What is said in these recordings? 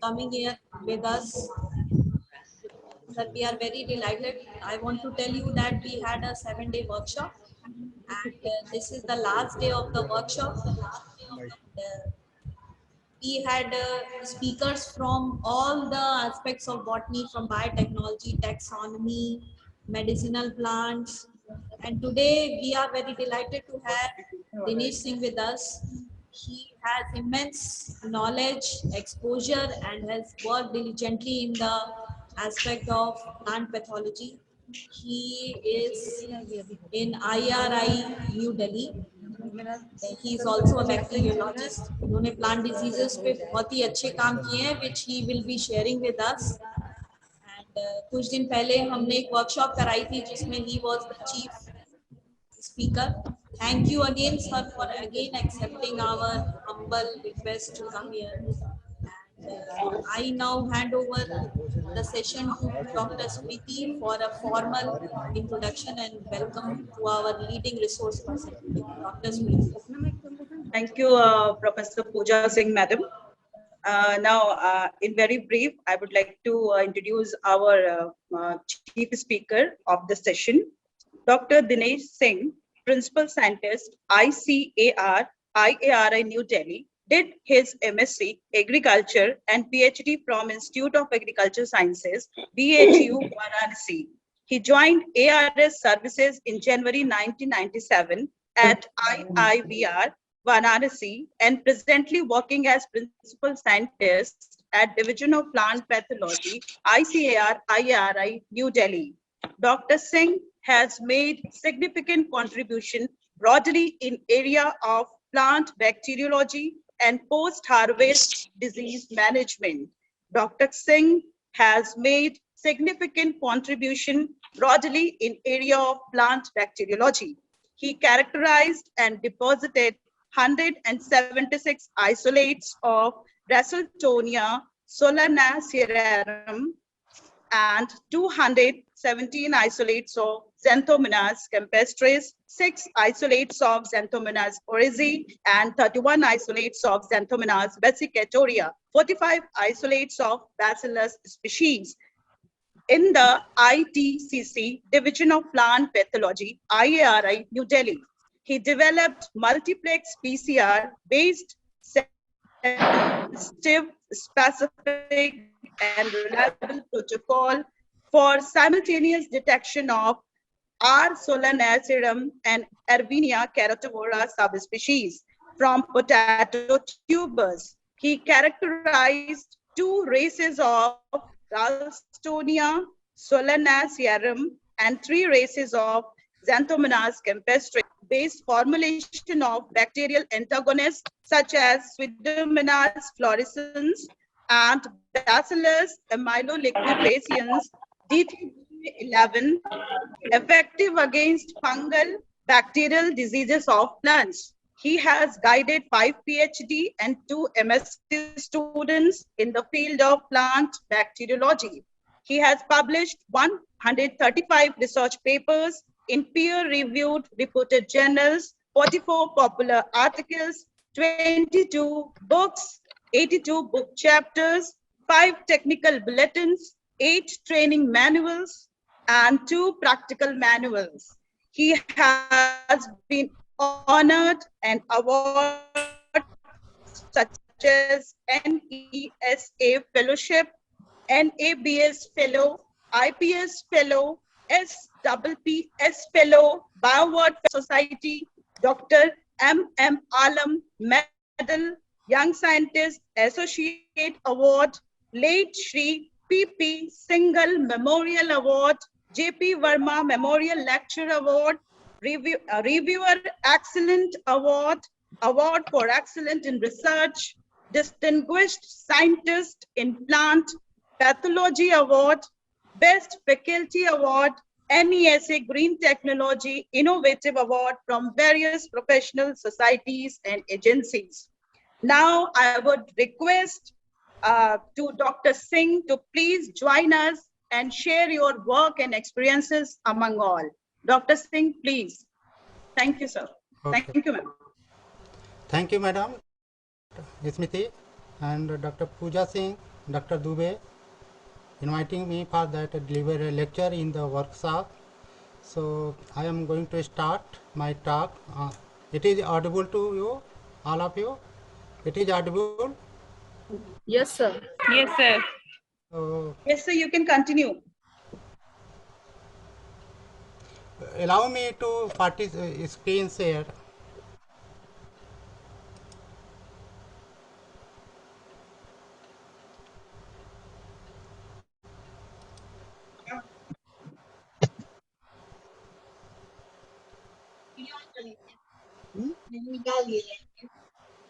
coming here with us. That we are very delighted. I want to tell you that we had a 7-day workshop, and this is the last day of the workshop. And, we had speakers from all the aspects of botany, from biotechnology, taxonomy, medicinal plants. And today we are very delighted to have Dinesh Singh with us. He has immense knowledge, exposure, and has worked diligently in the aspect of plant pathology. He is in IRI New Delhi. He is also a bacteriologist. उन्होंने plant diseases पे बहुत ही अच्छे काम किए हैं, which he will be sharing with us. And कुछ दिन पहले हमने एक workshop कराई थी जिसमें he was the chief speaker. Thank you again, sir, for again accepting our humble request to come here. And I now hand over the session to Dr. Smriti for a formal introduction and welcome to our leading resource person, Dr. Smriti. Thank you, Professor Pooja Singh, Madam. In very brief, I would like to introduce our chief speaker of the session, Dr. Dinesh Singh, Principal Scientist, ICAR, IARI New Delhi, did his MSc Agriculture and PhD from Institute of Agriculture Sciences, BHU, Varanasi. He joined ARS services in January 1997 at IIVR, Varanasi, and presently working as Principal Scientist at Division of Plant Pathology, ICAR, IARI, New Delhi. Dr. Singh has made significant contribution broadly in area of plant bacteriology and post-harvest disease management. Dr. Singh has made significant contribution broadly in area of plant bacteriology. He characterized and deposited 176 isolates of Raciltonia solanacearum and 217 isolates of Xanthomonas campestris, 6 isolates of Xanthomonas oryzae, and 31 isolates of Xanthomonas vesicatoria, 45 isolates of Bacillus species. In the ITCC Division of Plant Pathology, IARI, New Delhi, he developed multiplex PCR-based sensitive, specific, and reliable protocol for simultaneous detection of R. solanacearum and Erwinia carotivora subspecies from potato tubers. He characterized 2 races of Ralstonia solanacearum and 3 races of Xanthomonas campestris based formulation of bacterial antagonists such as Pseudomonas fluorescens and Bacillus amyloliquefacans DT11, effective against fungal bacterial diseases of plants. He has guided 5 PhD and 2 MSc students in the field of plant bacteriology. He has published 135 research papers in peer-reviewed reported journals, 44 popular articles, 22 books, 82 book chapters, 5 technical bulletins, 8 training manuals, and 2 practical manuals. He has been honored and awarded such as NESA Fellowship, NABS Fellow, IPS Fellow, SPPS Fellow, BioWord Society, Dr. M. Alam Medal, Young Scientist Associate Award, Late Shri P.P. Singhal Memorial Award, J.P. Verma Memorial Lecture Award, Reviewer Excellent Award, Award for Excellence in Research, Distinguished Scientist in Plant Pathology Award, Best Faculty Award, NESA Green Technology Innovative Award from various professional societies and agencies. Now I would request to Dr. Singh to please join us and share your work and experiences among all. Dr. Singh, please. Thank you, sir. Okay. Thank you, ma'am. Thank you, Madam Smriti and Dr. Pooja Singh Dr. Dubey inviting me for that deliver a lecture in the workshop. So I am going to start my talk. It is audible to you, all of you? It is audible? Yes, sir. Yes, sir. So Yes, sir, you can continue. allow me to screen share.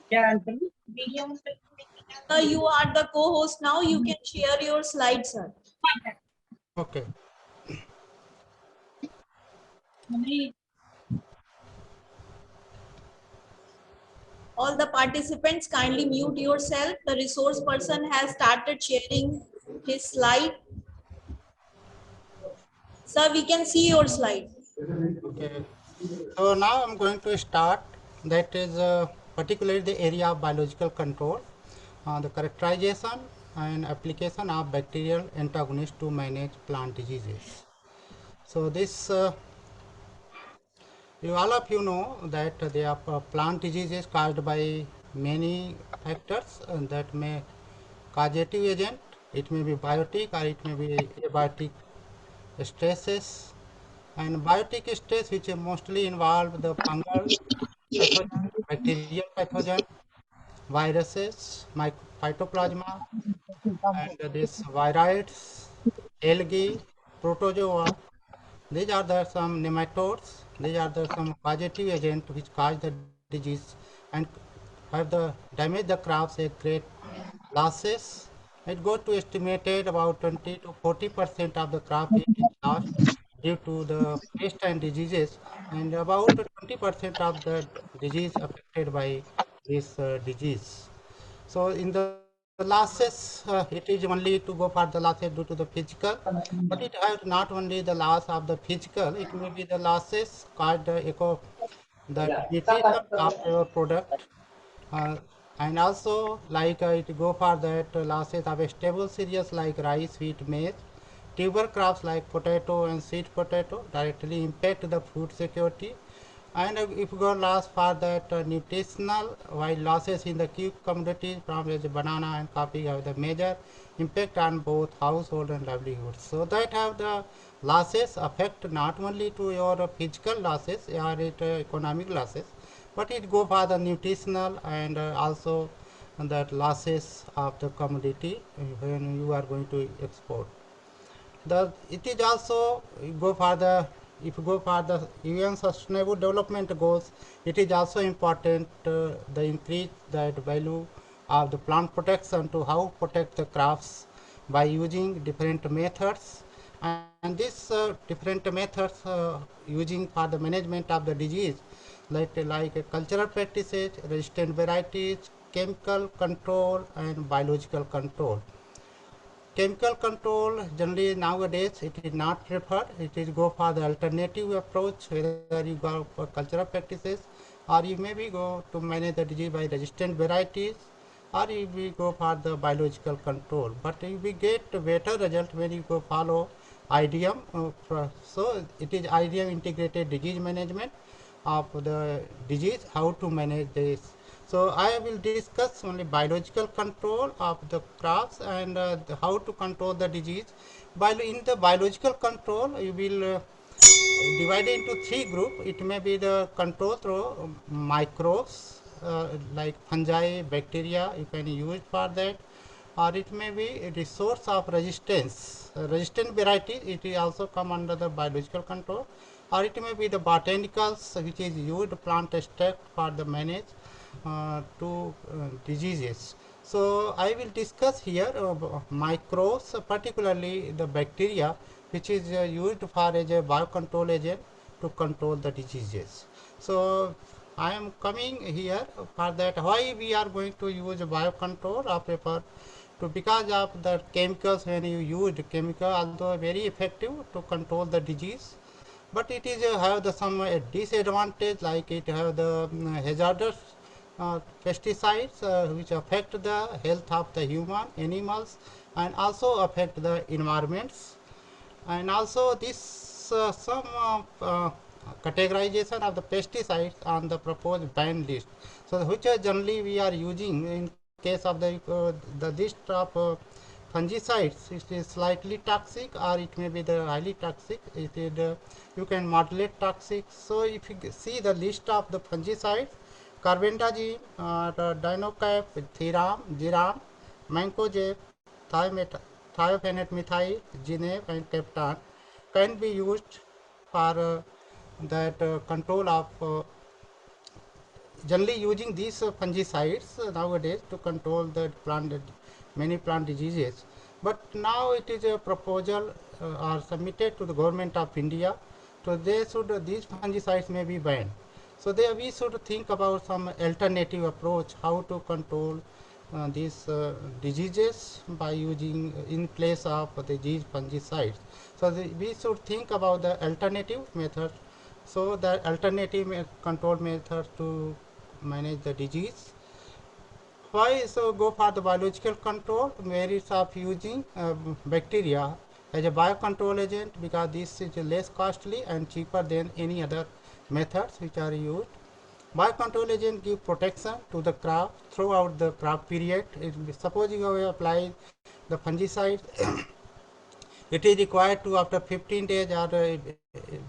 Yeah. You are the co-host now. You can share your slides, sir. Okay. All the participants kindly mute yourself. The resource person has started sharing his slide. Sir, we can see your slide. Okay. So now I'm going to start. That is particularly the area of biological control, the characterization and application of bacterial antagonists to manage plant diseases. So this, all of you know that there are plant diseases caused by many factors that may causative agent. It may be biotic or it may be abiotic stresses. And biotic stress, which mostly involve the fungal pathogen, bacterial pathogen, viruses, phytoplasma, and this viroids, algae, protozoa. These are the some nematodes. These are the some causative agent which cause the disease and have the damage the crops a great losses. It goes to estimated about 20 to 40% of the crop yield is lost due to the pest and diseases, and about 20% of the disease affected by this disease. So in the losses, it is only to go for the losses due to the physical, but it has not only the loss of the physical, it may be the losses caused the nutrition of your product, uh, and also like it go for that losses of stable cereals like rice, wheat, maize. Tuber crops like potato and sweet potato directly impact the food security. And if you go last for that nutritional, while losses in the key commodities from as banana and coffee have the major impact on both household and livelihoods. So that have the losses affect not only to your physical losses or economic losses, but it go for the nutritional and also that losses of the commodity when you are going to export. The it is also go for the if you go for the UN Sustainable Development Goals, it is also important the increase that value of the plant protection to how protect the crops by using different methods, and these different methods using for the management of the disease like cultural practices, resistant varieties, chemical control and biological control. Chemical control generally nowadays it is not preferred. It is go for the alternative approach, whether you go for cultural practices or you maybe go to manage the disease by resistant varieties, or you will go for the biological control. But you will get better result when you go follow IDM. So it is IDM integrated disease management of the disease, how to manage this. So I will discuss only biological control of the crops and how to control the disease. In the biological control, you will divide into three groups. It may be the control through microbes like fungi, bacteria. You can use for that, or it may be a resource of resistance. Resistant varieties, it will also come under the biological control, or it may be the botanicals, which is used plant extract for the manage to diseases. So I will discuss here microbes, particularly the bacteria, which is used for as a biocontrol agent to control the diseases. So I am coming here for that why we are going to use biocontrol or prefer to because of the chemicals. When you use the chemical, although very effective to control the disease, but it is have the some disadvantage, like it have the hazardous pesticides which affect the health of the human, animals, and also affect the environments. And also this some categorization of the pesticides on the proposed ban list. So which generally we are using in case of the list of fungicides. It is slightly toxic or it may be the highly toxic. It is you can modulate toxic. So if you see the list of the fungicides, carbendazim, dinocap, thiram, giram, mancozeb, thiophanate methyl, ginep, and captan can be used for that control of generally using these fungicides nowadays to control the many plant diseases. But now it is a proposal are submitted to the government of India. So they should these fungicides may be banned. So we should think about some alternative approach how to control these diseases by using in place of these fungicides. So we should think about the alternative method. So the alternative control method to manage the disease. Why so go for the biological control? Merits of using bacteria as a biocontrol agent because this is less costly and cheaper than any other methods which are used. Biocontrol agent give protection to the crop throughout the crop period. Suppose you have applied the fungicide, it is required to after 15 days or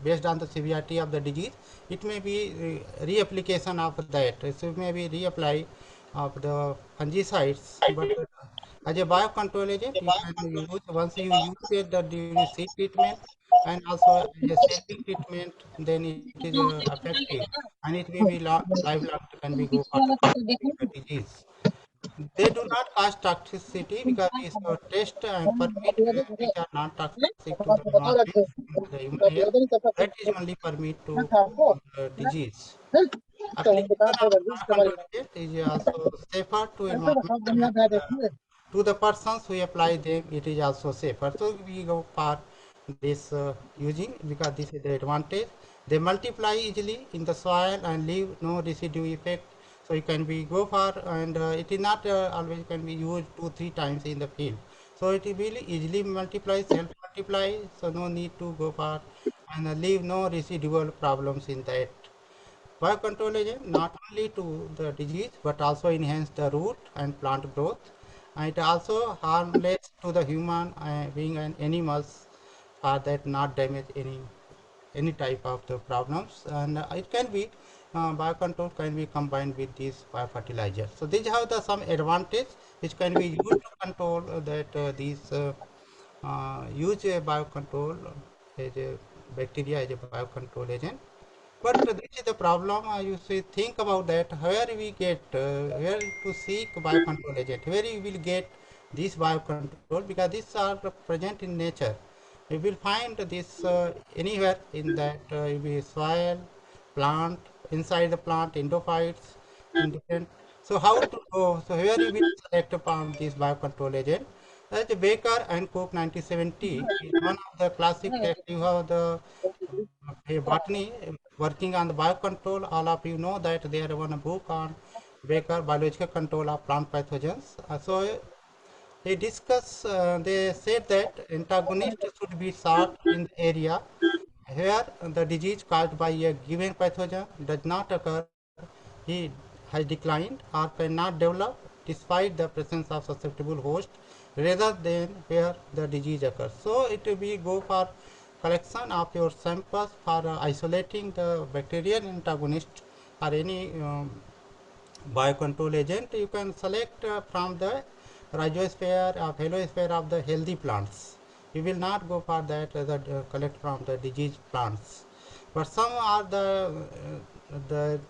based on the severity of the disease, it may be reapplication of that. So it may be reapply of the fungicides, but as a biocontrol agent, you can use once you use it the during seed treatment and also as a saving treatment, then it is effective and it may be lifelong can be go for the controlling the disease. They do not cause toxicity because these test and permit which are non toxic to the environment, the human health, that is only permit to control the disease. Application of biocontrol agent is also safer to environment and to the persons who apply them, it is also safer. So we go for this using because this is the advantage. They multiply easily in the soil and leave no residue effect. So you can be go for and it is not always can be used 2-3 times in the field. So it will easily multiply, self multiply. So no need to go for and leave no residual problems in that. Biocontrol agent not only to the disease but also enhance the root and plant growth. And it also harmless to the human being and animals that not damage any type of the problems. And it can be biocontrol can be combined with these biofertilizers. So these have the some advantage which can be used to control that these use a biocontrol as a bacteria as a biocontrol agent. But this is the problem. You see, think about that. Where we get, where to seek biocontrol agent? Where you will get this biocontrol? Because these are present in nature. You will find this anywhere in that soil, plant, inside the plant, endophytes, in different. So how to go? So where you will select upon this biocontrol agent? That's Baker and Cook 1970 is one of the classic text. You have the botany working on the biocontrol. All of you know that there is one book on Baker biological control of plant pathogens. So they discuss, they said that antagonist should be sought in the area where the disease caused by a given pathogen does not occur, he has declined or cannot develop despite the presence of susceptible host rather than where the disease occurs. So it will be go for collection of your samples for isolating the bacterial antagonist or any biocontrol agent. You can select from the rhizosphere or phylosphere of the healthy plants. You will not go for that collect from the diseased plants. But some are the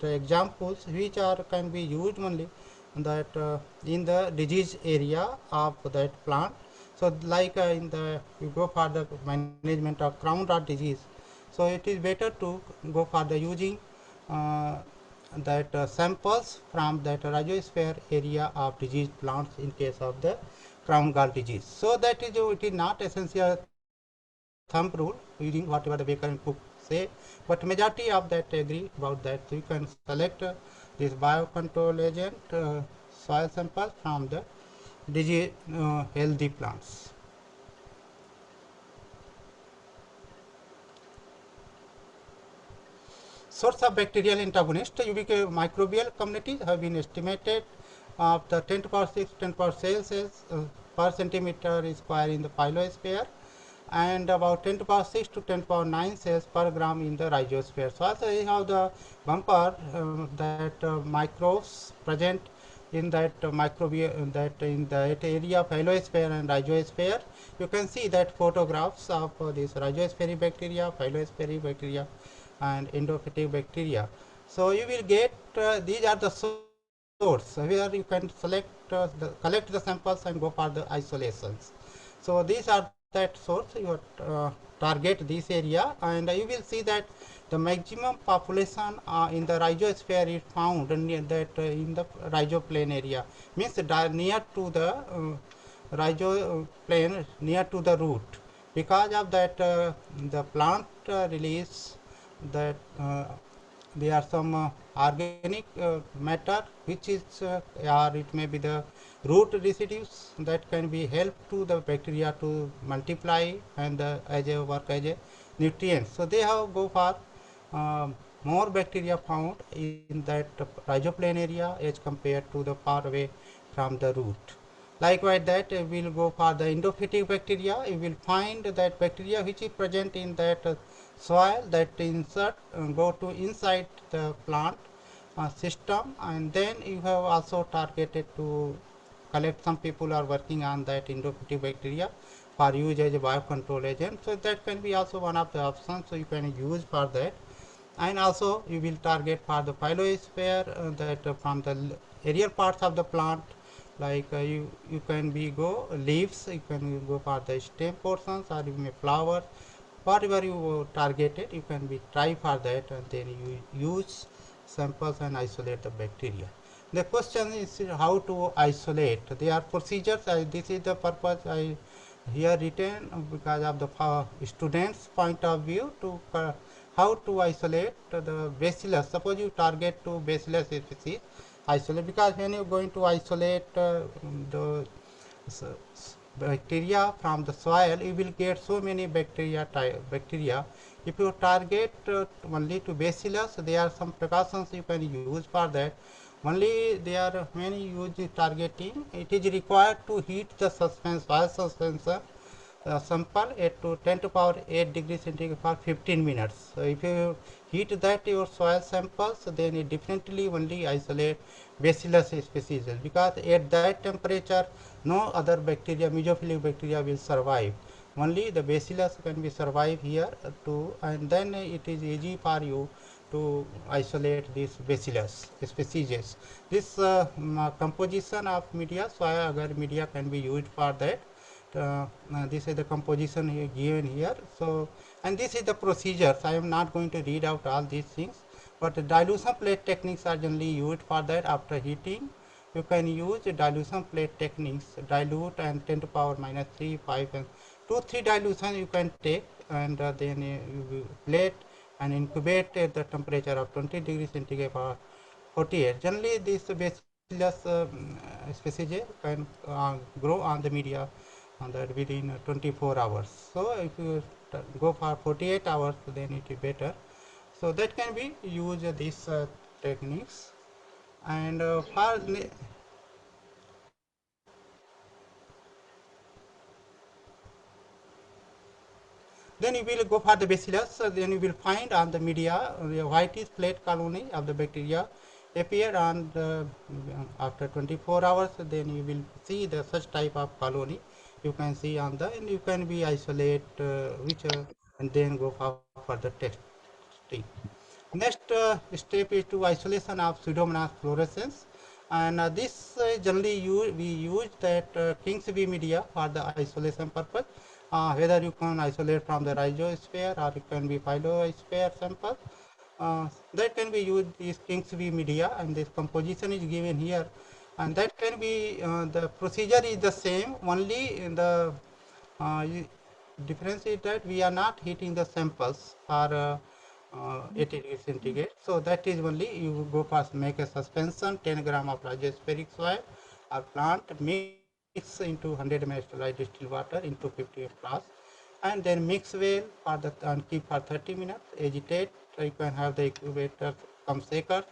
examples which are can be used only that in the disease area of that plant. So like in the you go for the management of crown rot disease. So it is better to go for the using that samples from that rhizosphere area of diseased plants in case of the crown gall disease. So that is it is not essential thumb rule using whatever the Baker and Cook say, but majority of that agree about that. So you can select this biocontrol agent soil samples from the disease healthy plants. Source of bacterial antagonist, UV microbial communities have been estimated of the 10 to the power 6, 10 to the power cells per centimeter square in the phyllosphere, and about 10 to the power 6 to 10 to the power 9 cells per gram in the rhizosphere. So also we have the bumper that microbes present in that that in that area of phyllosphere and rhizosphere. You can see that photographs of this rhizosphere bacteria, phyllosphere bacteria, and endophytic bacteria. So you will get these are the source where you can collect the samples and go for the isolations. So these are that source you target this area, and you will see that the maximum population in the rhizosphere is found near that in the rhizoplane area, means near to the rhizoplane, near to the root. Because of that the plant release that there are some organic matter which is or it may be the root residues that can be help to the bacteria to multiply and as a work as a nutrient. So they have go for more bacteria found in that rhizoplane area as compared to the far away from the root. Likewise, that we will go for the endophytic bacteria. You will find that bacteria which is present in that soil that insert go to inside the plant system, and then you have also targeted to collect. Some people are working on that endophytic bacteria for use as a biocontrol agent. So that can be also one of the options. So you can use for that, and also you will target for the phyllosphere that from the aerial parts of the plant, like you can be go leaves, you can go for the stem portions, or you may flowers, whatever you targeted you can be try for that, and then you use samples and isolate the bacteria. The question is how to isolate. There are procedures. This is the purpose I here written because of the students point of view to how to isolate the bacillus. Suppose you target to bacillus species, isolate, because when you are going to isolate the bacteria from the soil, you will get so many bacteria. If you target only to bacillus, there are some precautions you can use for that. Only there are many use targeting. It is required to heat the soil suspension sample at to 10 to the power 8 degrees centigrade for 15 minutes. So if you heat that your soil samples, then it definitely only isolate bacillus species, because at that temperature no other bacteria, mesophilic bacteria will survive. Only the bacillus can be survive here too, and then it is easy for you to isolate these bacillus species. This composition of media, soil agar media can be used for that. This is the composition here given here. So, and this is the procedures. I am not going to read out all these things, but the dilution plate techniques are generally used for that. After heating, you can use dilution plate techniques, dilute and 10 to the power minus 3, 5, and 2, 3 dilution you can take, and then you plate and incubate at the temperature of 20 degrees centigrade for 48. Generally, this bacillus species can grow on the media on that within 24 hours. So if you go for 48 hours, then it is better. So that can be used these techniques, and then you will go for the bacillus. Then you will find on the media the whitish plate colony of the bacteria appear on the, after 24 hours. Then you will see the such type of colony you can see on the, and you can be isolate which and then go for the testing. Next step is to isolation of Pseudomonas fluorescens, and this generally we use that Kingsby media for the isolation purpose. Whether you can isolate from the rhizosphere or it can be phyllosphere sample, that can be used this Kingsby media, and this composition is given here, and that can be the procedure is the same, only in the difference is that we are not heating the samples for 80 degrees centigrade. So that is only you go first make a suspension 10 gram of rhizosporic soil or plant mix into 100 ml sterilized distilled water into 50 plus and then mix well for the and keep for 30 minutes. Agitate. You can have the incubator come shaker.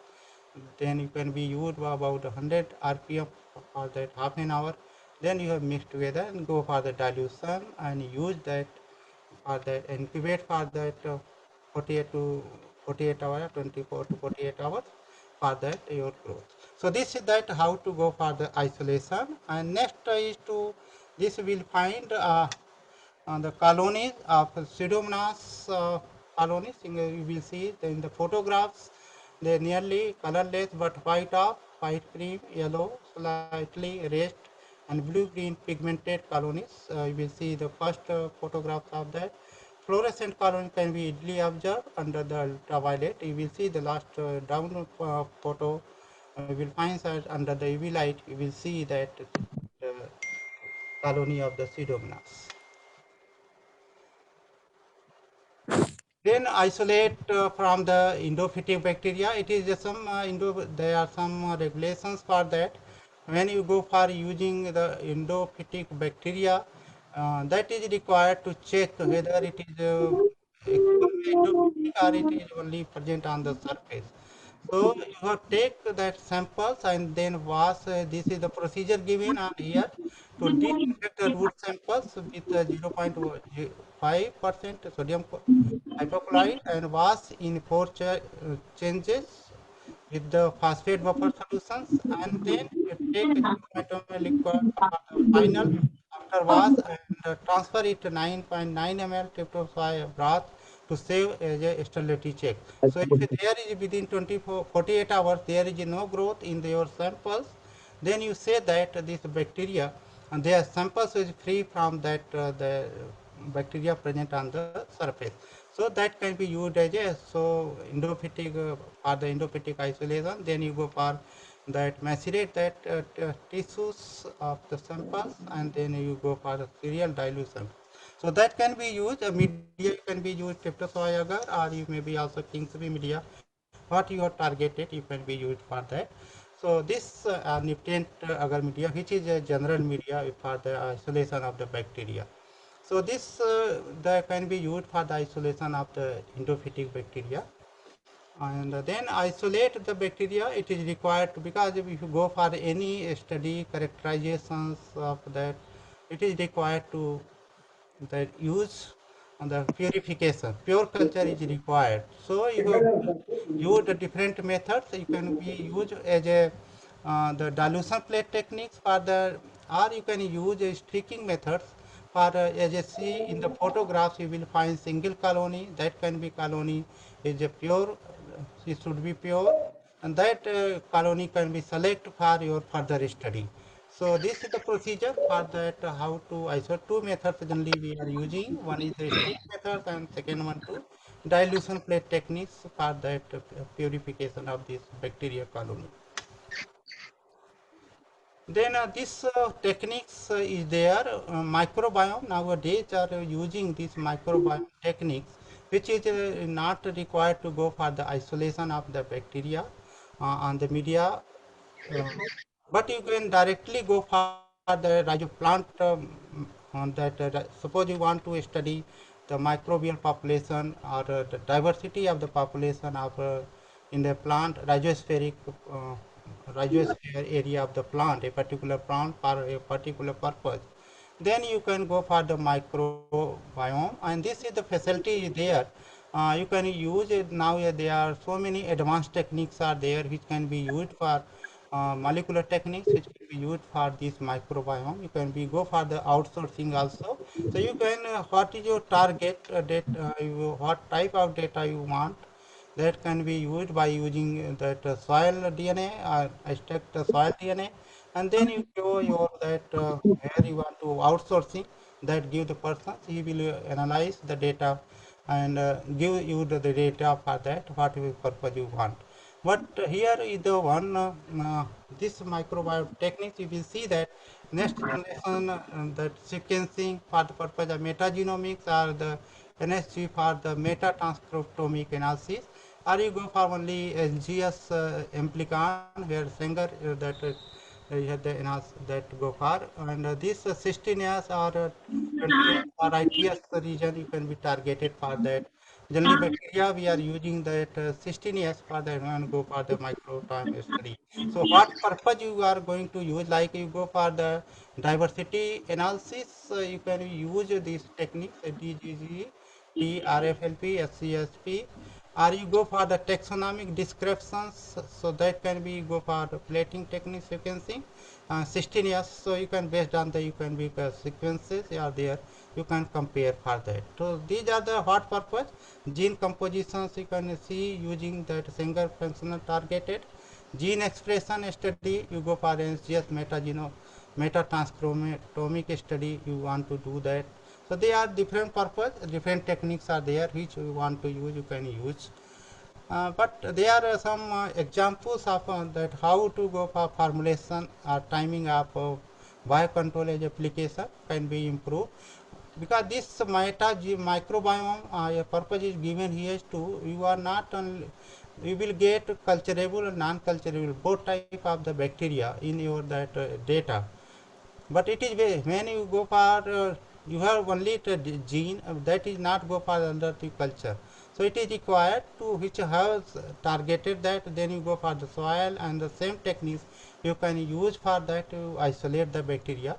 Then you can be used about 100 RPM for that half an hour. Then you have mixed together and go for the dilution and use that for that incubate for that 48 to 48 hours, 24 to 48 hours for that your growth. So this is that how to go for the isolation. And next is to this will find the colonies of Pseudomonas colonies. You will see in the photographs they are nearly colorless but white cream, yellow, slightly red and blue-green pigmented colonies. You will see the first photographs of that. Fluorescent colony can be easily observed under the ultraviolet. You will see the last down photo. You will find that under the UV light, you will see that the colony of the Pseudomonas. Then isolate from the endophytic bacteria. It is some there are some regulations for that. When you go for using the endophytic bacteria, that is required to check whether it is endophytic or it is only present on the surface. So you have take that samples and then wash. This is the procedure given on here to disinfect the root samples with 0.5% sodium hypochlorite and wash in changes with the phosphate buffer solutions and then you take 0.1 liquid for the final after wash and transfer it to 9.9 ml tetrasoy broth to save as a sterility check. So if there is within 48 hours there is no growth in your samples, then you say that this bacteria and their samples is free from that the bacteria present on the surface. So that can be used as a endophytic for the endophytic isolation. Then you go for that macerate that tissues of the samples and then you go for the serial dilution. So that can be used. Media can be used Streptococcus agar or you may be also Kingsbury media. What you are targeted, you can be used for that. So this nutrient agar media, which is a general media for the isolation of the bacteria. So this can be used for the isolation of the endophytic bacteria. And then isolate the bacteria. It is required to, because if you go for any study characterizations of that, it is required to that use and the purification. Pure culture is required. So you have use the different methods. You can be used as a the dilution plate techniques for the, or you can use a streaking methods for as you see in the photographs you will find single colony. That can be colony is a pure, it should be pure, and that colony can be select for your further study. So this is the procedure for that how to isolate. Two methods generally we are using. One is the streak method and second one to dilution plate techniques for that purification of this bacteria colony. Then this techniques is there. Microbiome nowadays are using these microbiome techniques, which is not required to go for the isolation of the bacteria on the media, uh, but you can directly go for the rhizoplant on that. Suppose you want to study the microbial population or the diversity of the population of in the plant rhizosphere area of the plant, a particular plant for a particular purpose. Then you can go for the microbiome, and this is the facility is there. You can use it now. There are so many advanced techniques are there which can be used for molecular techniques which can be used for this microbiome. You can be go for the outsourcing also. So you can what is your target data, what type of data you want, that can be used by using that soil DNA or extract the soil DNA, and then you show your that where you want to outsourcing, that give the person, he will analyze the data and give you the data for that what purpose you want. But here is the one this microbiome techniques. You will see that next generation that sequencing for the purpose of metagenomics or the NSG for the meta-transcriptomic analysis, or you go for only SGS implicon where Sanger you have the that go for, and this 16 years or 20 or ITS region you can be targeted for that. Generally bacteria we are using that 16 years for that and go for the microbiome study. So what purpose you are going to use, like you go for the diversity analysis, you can use these techniques DGG, TRFLP, SCSP, or you go for the taxonomic descriptions, so that can be go for the plating techniques sequencing 16 years, so you can based on the you can be sequences are there, you can compare for that. So these are the what purpose gene compositions you can see using that single functional targeted gene expression study, you go for NGS meta-transcriptomic study, you want to do that. So they are different purpose, different techniques are there which you want to use, you can use. But there are some examples of that how to go for formulation or timing of biocontrol as application can be improved, because this microbiome purpose is given here to you are not only you will get culturable and non-culturable both type of the bacteria in your that data, but it is when you go for you have only the gene that is not go for under the culture, so it is required to which has targeted that, then you go for the soil and the same techniques you can use for that to isolate the bacteria,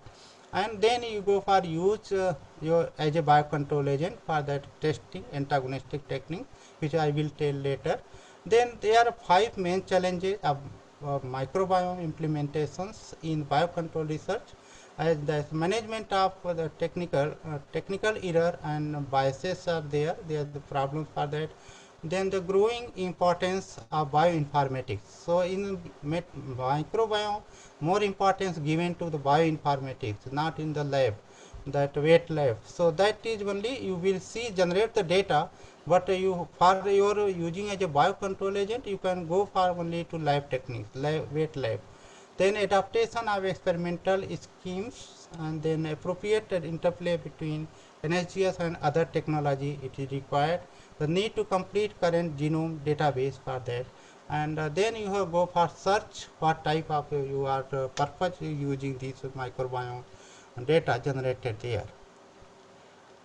and then you go for use your as a biocontrol agent for that testing antagonistic technique which I will tell later. Then there are 5 main challenges of microbiome implementations in biocontrol research, as the management of the technical error and biases are there, there are the problems for that. Then the growing importance of bioinformatics. So in microbiome, more importance given to the bioinformatics, not in the lab, that wet lab. So that is only you will see generate the data, but you for your using as a biocontrol agent, you can go for only to lab techniques, wet lab. Then adaptation of experimental schemes, and then appropriate interplay between NSGS and other technology it is required. The need to complete current genome database for that, and then you have go for search what type of you are purpose using this microbiome data generated there.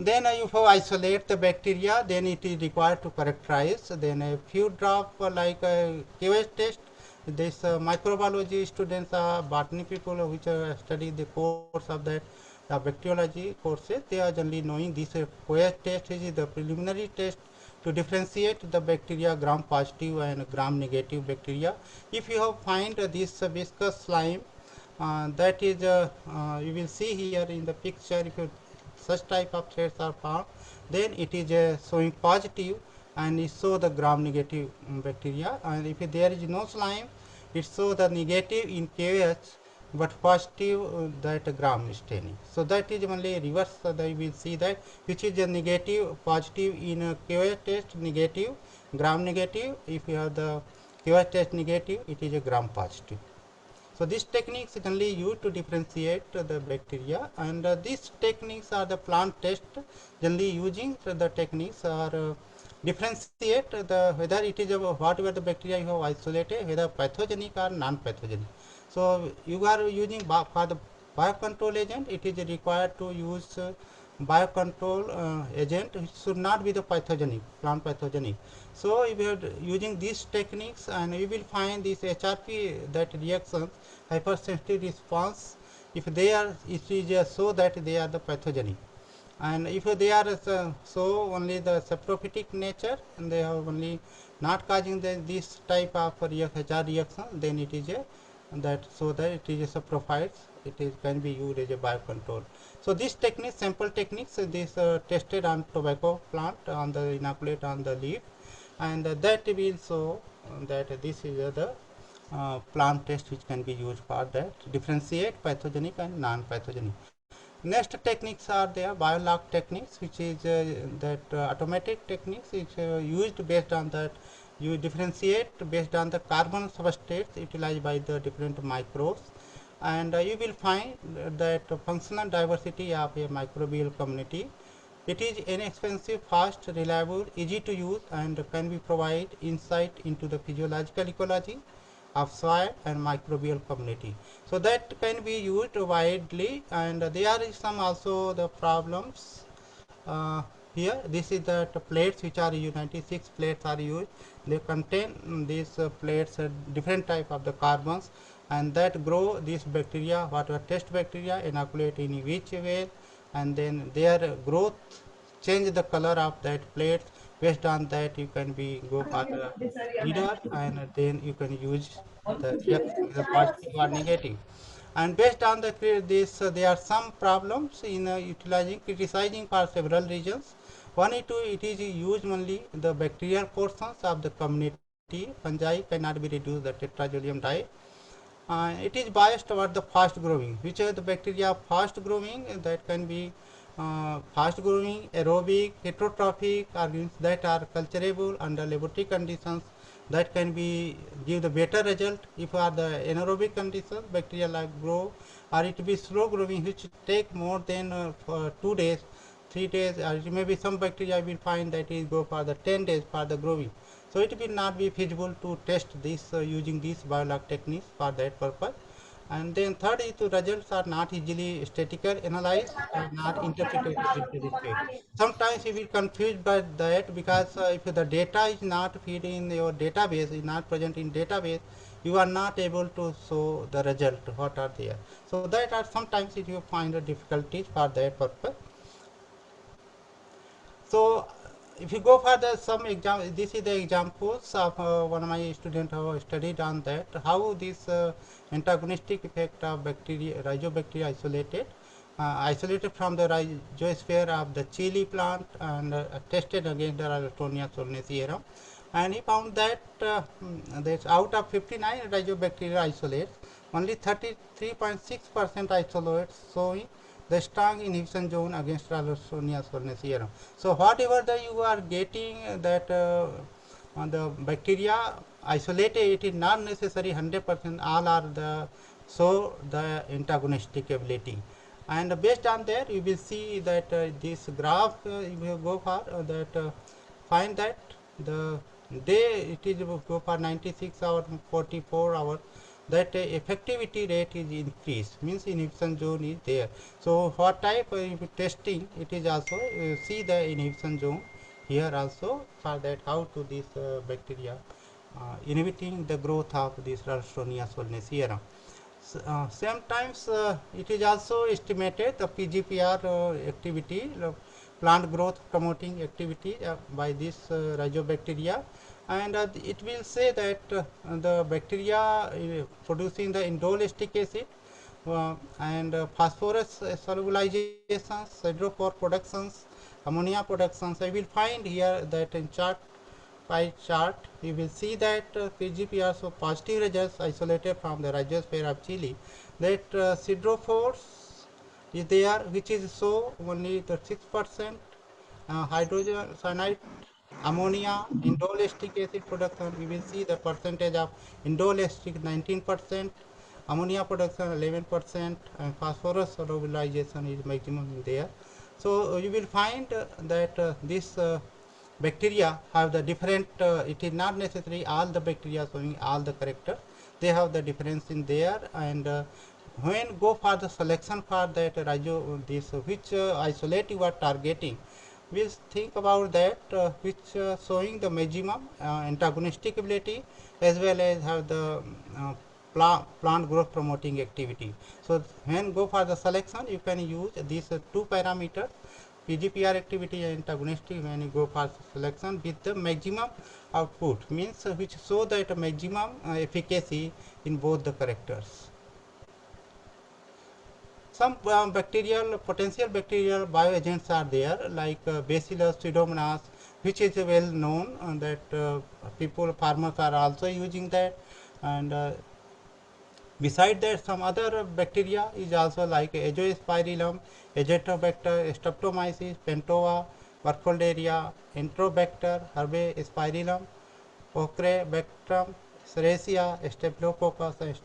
Then you have isolate the bacteria, then it is required to characterize, then a few drop like KOH test. This microbiology students are botany people which study the course of that bacteriology courses, they are generally knowing this KOH test is the preliminary test to differentiate the bacteria gram positive and gram negative bacteria. If you have find this viscous slime, that is you will see here in the picture, if you such type of threads are found, then it is showing positive and it show the gram negative bacteria, and if there is no slime it show the negative in KOH but positive that gram staining. So that is only reverse, you will see that which is a negative positive in KOH test negative gram negative, if you have the KOH test negative it is a gram positive. So these techniques generally used to differentiate the bacteria, and these techniques are the plant test. Generally using the techniques are differentiate the whether it is whatever the bacteria you have isolated, whether pathogenic or non-pathogenic. So you are using for the biocontrol agent, it is required to use biocontrol agent which should not be the pathogenic, plant pathogenic. So if you are using these techniques, and you will find this HRP that reactions hypersensitive response, if they are it is so that they are the pathogenic, and if they are so only the saprophytic nature and they are only not causing this type of HR reaction, then it is a that so that it is a saprophytes, it is can be used as a biocontrol. So this technique, sample techniques, this tested on tobacco plant on the inoculate on the leaf, and that will show that this is the plant test which can be used for that differentiate pathogenic and non-pathogenic. Next techniques are there, biolog techniques, which is that automatic techniques is used based on that you differentiate based on the carbon substrates utilized by the different microbes, and you will find that functional diversity of a microbial community It is inexpensive, fast, reliable, easy to use, and can be provide insight into the physiological ecology of soil and microbial community. So that can be used widely, and there is some also the problems uh, here. This is the plates which are used, 96 plates are used. They contain these plates different type of the carbons, and that grow this bacteria, what are test bacteria, inoculate in which way, and then their growth change the color of that plate. Based on that, you can be go for the leader, and then you can use the the positive or negative. And based on this, there are some problems in utilizing criticizing for several reasons. One is to it is used only the bacterial portions of the community. Fungi cannot be reduced the tetrazoium die. It is biased toward the fast growing, which are the bacteria fast growing, that can be fast growing, aerobic, heterotrophic organisms that are culturable under laboratory conditions, that can be give the better result. If are the anaerobic conditions, bacteria like grow, or it be slow growing, which take more than for 2 days, 3 days, or it may be some bacteria will find that it go for the 10 days for the growing. So it will not be feasible to test this using these biolog techniques for that purpose. And then third is the results are not easily statistical analyzed and not interpreted into this way. Sometimes you will confused by that, because if the data is not feed in your database, is not present in database, you are not able to show the result what are there. So that are sometimes if you find difficulties for that purpose. So if you go for the some example, this is the examples of one of my students who studied on that, how this antagonistic effect of bacteria, rhizobacteria isolated from the rhizosphere of the chili plant, and tested against the Ralstonia solanacearum. And he found that that out of 59 rhizobacteria isolates, only 33.6% isolates showing the strong inhibition zone against Ralstonia solanacearum. So whatever the you are getting that the bacteria isolated, it is not necessary 100% all are the so the antagonistic ability. And based on that, you will see that this graph you will go for that find that the day it is go for 96 hours, 44 hours, that effectivity rate is increased, means inhibition zone is there. So what type of testing, it is also see the inhibition zone here also, for that how to this bacteria inhibiting the growth of this Ralstonia solanacearum. Sometimes it is also estimated the PGPR activity, plant growth promoting activity by this rhizobacteria, and it will say that the bacteria producing the indole acid and phosphorus solubilizations, hydrophore productions, ammonia productions. I will find here that in chart pie chart, you will see that PGPR, so positive results isolated from the rhizosphere of Chile, that siderophores is there, which is so only the 6% hydrogen cyanide, ammonia, indole acid production. We will see the percentage of indole 19%, ammonia production 11%, and phosphorus solubilization is maximum there. So you will find that this bacteria have the different, it is not necessary all the bacteria showing all the characters, they have the difference in there. And when go for the selection for that this which isolate you are targeting, we think about that which showing the maximum antagonistic ability, as well as have the plant growth promoting activity. So when go for the selection, you can use these two parameters, PGPR activity and antagonistic, when you go for selection with the maximum output, means which show that maximum efficacy in both the characters. Some potential bacterial bioagents are there, like Bacillus pseudomonas, which is well known, that farmers are also using that. And beside that, some other bacteria is also like Azospirillum, Azotobacter, Streptomyces, Pentova, Burkholderia, Enterobacter, Herbaspirillum, Ochre, Bactrum, Serratia, Staphylococcus,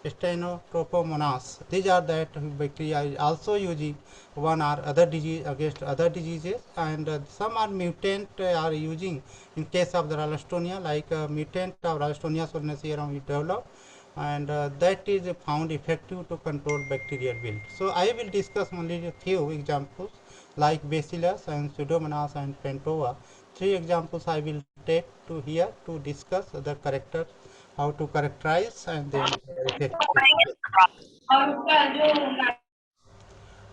Stenotropomonas. These are that bacteria is also using one or other disease against other diseases, and some are mutant are using in case of the Ralstonia, like mutant of Ralstonia solanacearum we develop, and that is found effective to control bacterial wilt. So I will discuss only a few examples like Bacillus and Pseudomonas and Pentova. Three examples I will take to here to discuss the characters, how to characterize, and then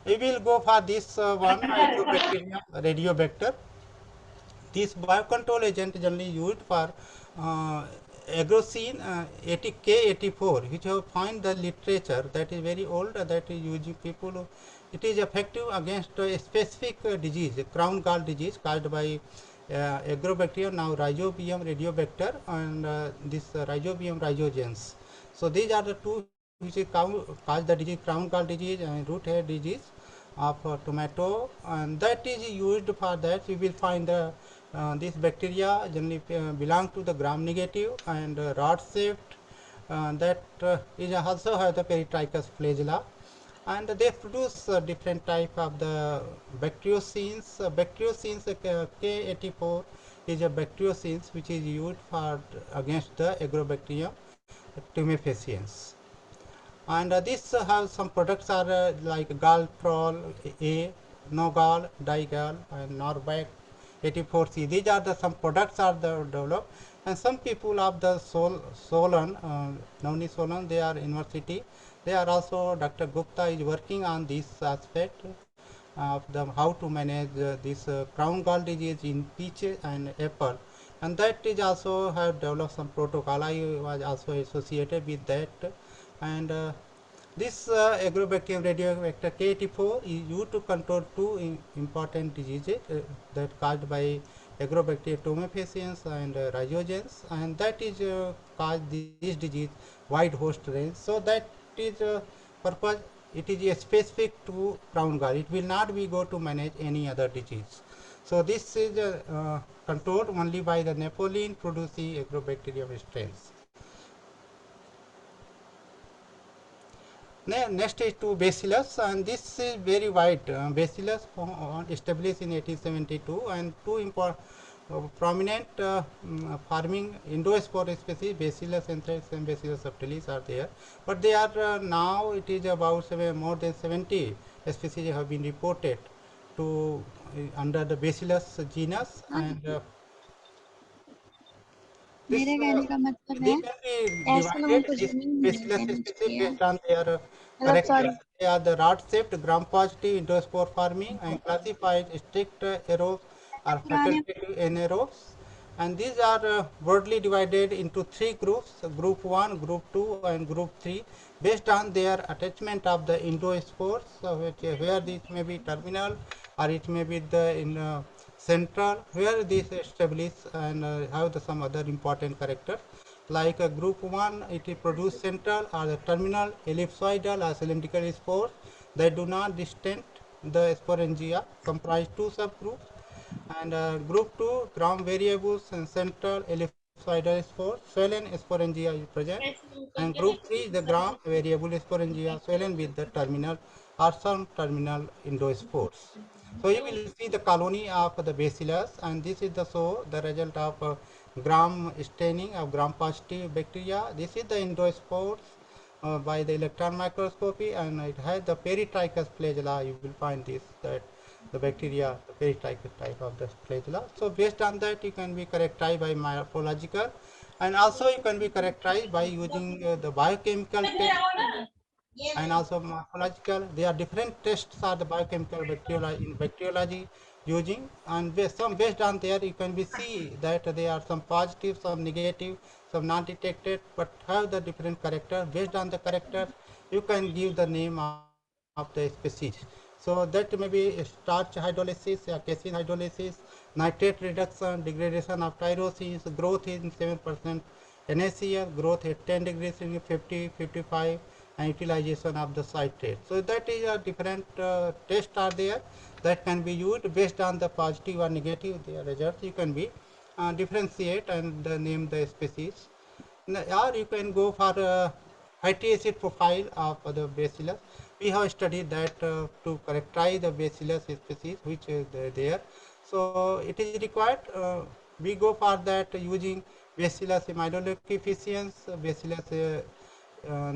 we will go for this one Agrobacterium radiobacter. This biocontrol agent generally used for agrocin 80K84, which have found the literature that is very old, that is using people. It is effective against a specific disease, crown gall disease caused by Agrobacterium, now Rhizobium radiobacter, and this Rhizobium rhizogens. So these are the two which cause the disease, crown gall disease and root hair disease of tomato, and that is used for that. You will find this bacteria generally belong to the gram negative and rod shaped, that is also have the peritrichous flagella, and they produce different type of the bacteriocins. Bacteriocins K84 is a bacteriocins which is used for against the Agrobacterium tumefaciens. And this have some products are like Galtrol A, Nogal, Digal, and Norvac 84C. These are the some products are developed, and some people of the Solon, Navni Solon, they are university. They are also, Dr. Gupta is working on this aspect of the how to manage this crown gall disease in peach and apple, and that is also have developed some protocol. I was also associated with that, and this Agrobacterium radiovector K84 is used to control two important diseases that caused by Agrobacterium tumefaciens and rhizogens, and that is caused this disease wide host range. So that is purpose. It is specific to crown gall. It will not be go to manage any other disease. So this is controlled only by the Napoleon producing Agrobacterium strains. Next is to Bacillus, and this is very wide. Bacillus established in 1872, and two prominent farming endospore species, Bacillus anthrax and Bacillus subtilis, are there. But they are now it is about more than 70 species have been reported to under the Bacillus genus, and this मेरे कहने का मतलब they है can be ऐसे लोगों divided को this जमीन मिलनी Bacillus चाहिए species चाहिए based on their मतलब character. Sorry They are the rod shaped gram positive endospore forming and classified strict aerobes or पुराने facultative anaerobes, and these are broadly divided into three groups: group 1, group 2, and group 3, based on their attachment of the endospores, where this may be terminal or it may be the in central, where these establish and have some other important characters. Like group 1, it is produce central or the terminal ellipsoidal or cylindrical spores that do not distend the sporangia, comprise two subgroups, and group 2, gram variables and central ellipsoidal spores, swollen sporangia is present, and group 3, the gram variable sporangia, swollen with the terminal or some terminal endospores. So you will see the colony of the Bacillus, and this is the the result of gram staining of gram positive bacteria. This is the endospores by the electron microscopy, and it has the peritrichous flagella. You will find this that the bacteria, the peritrichous type of the flagella. So based on that, you can be characterized by morphological, and also you can be characterized by using the biochemical test and also morphological. There are different tests are the biochemical bacteriology in bacteriology using, and based on there you can be see that there are some positive, some negative, some not detected, but have the different character. Based on the character, you can give the name of the species. So that may be starch hydrolysis, casein hydrolysis, nitrate reduction, degradation of tyrosines, growth in 7%, NaCl, growth at 10 degrees in 50, 55, and utilization of the citrate. So that is a different tests are there that can be used based on the positive or negative the results. You can be differentiate and name the species. Or you can go for fatty acid profile of the Bacillus. We have studied that to characterize the Bacillus species which is there. So it is required. We go for that using Bacillus imidoleucoefficiens, Bacillus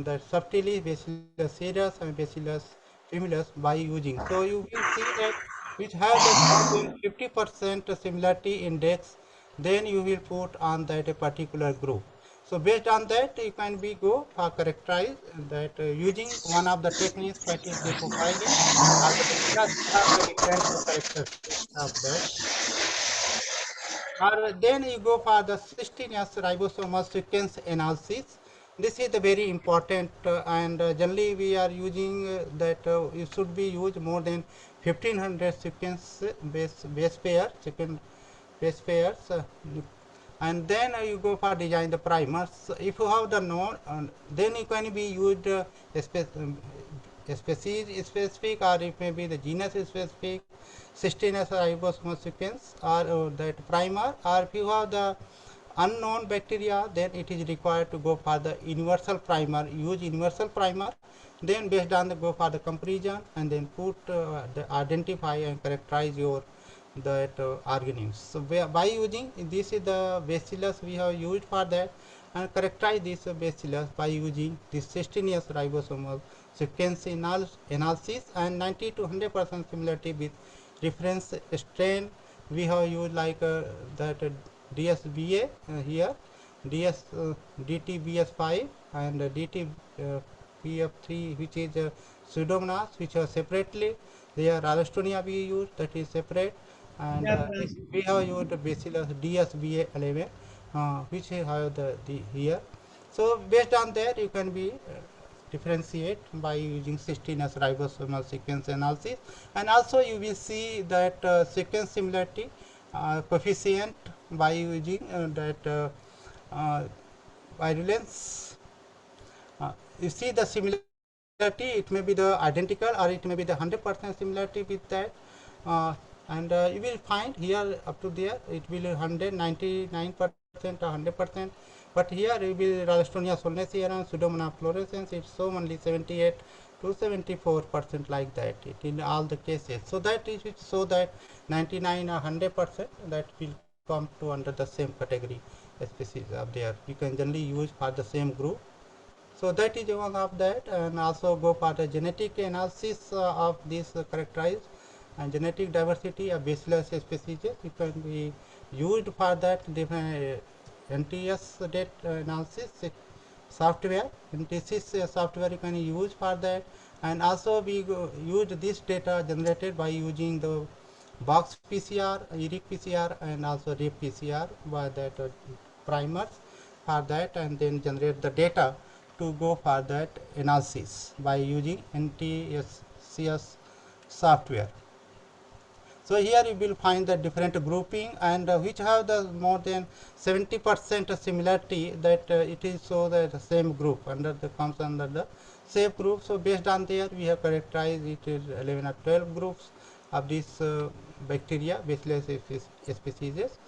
the subtilis, Bacillus cereus, and Bacillus humulus by using. So you will see that which have the more than 50% similarity index, then you will put on that a particular group. So based on that, you can be go for characterize that using one of the techniques that is the profiling of the Bacillus have the different characteristics of that. Or then you go for the 16S ribosomal sequence analysis. This is the very important and generally we are using that it should be used more than 1500 sequence base pair, sequence base pairs. And then you go for design the primers. If you have the node, then you can be used species specific or it may be the genus specific 16S ribosomal sequence or that primer, or if you have the unknown bacteria, then it is required to go for the universal primer, use universal primer, then based on the go for the comparison and then put the identify and characterize your that organisms. So by using this is the Bacillus we have used for that and characterize this Bacillus by using this 16S ribosomal sequence analysis and 90 to 100% similarity with reference strain. We have used like that DSBA here, DS DTBS5 and DTBF3 which is Pseudomonas which are separately. There Ralstonia we use that is separate, and we have used Bacillus DSBA11 which have the here. So based on that you can be differentiate by using 16S ribosomal sequence analysis, and also you will see that sequence similarity coefficient by using that virulence. You see the similarity, it may be the identical or it may be the 100% similarity with that, and you will find here up to there it will 199% or 100%, but here you will Ralstonia solanacearum Pseudomonas fluorescens it's so only 78 to 74% like that it in all the cases. So that is so that 99 or 100% that will come to under the same category species of there. You can generally use for the same group. So that is one of that, and also go for the genetic analysis of this characterized and genetic diversity of Bacillus species. It can be used for that different NTS data analysis software. NTSys software you can use for that, and also we use this data generated by using the box PCR, ERIC PCR, and also RIP PCR by that primers for that, and then generate the data to go for that analysis by using NTSCS software. So here you will find the different grouping and which have the more than 70% similarity that it is so that the same group under the comes under the same group. So based on there we have characterized it is 11 or 12 groups of this bacteria Bacillus species.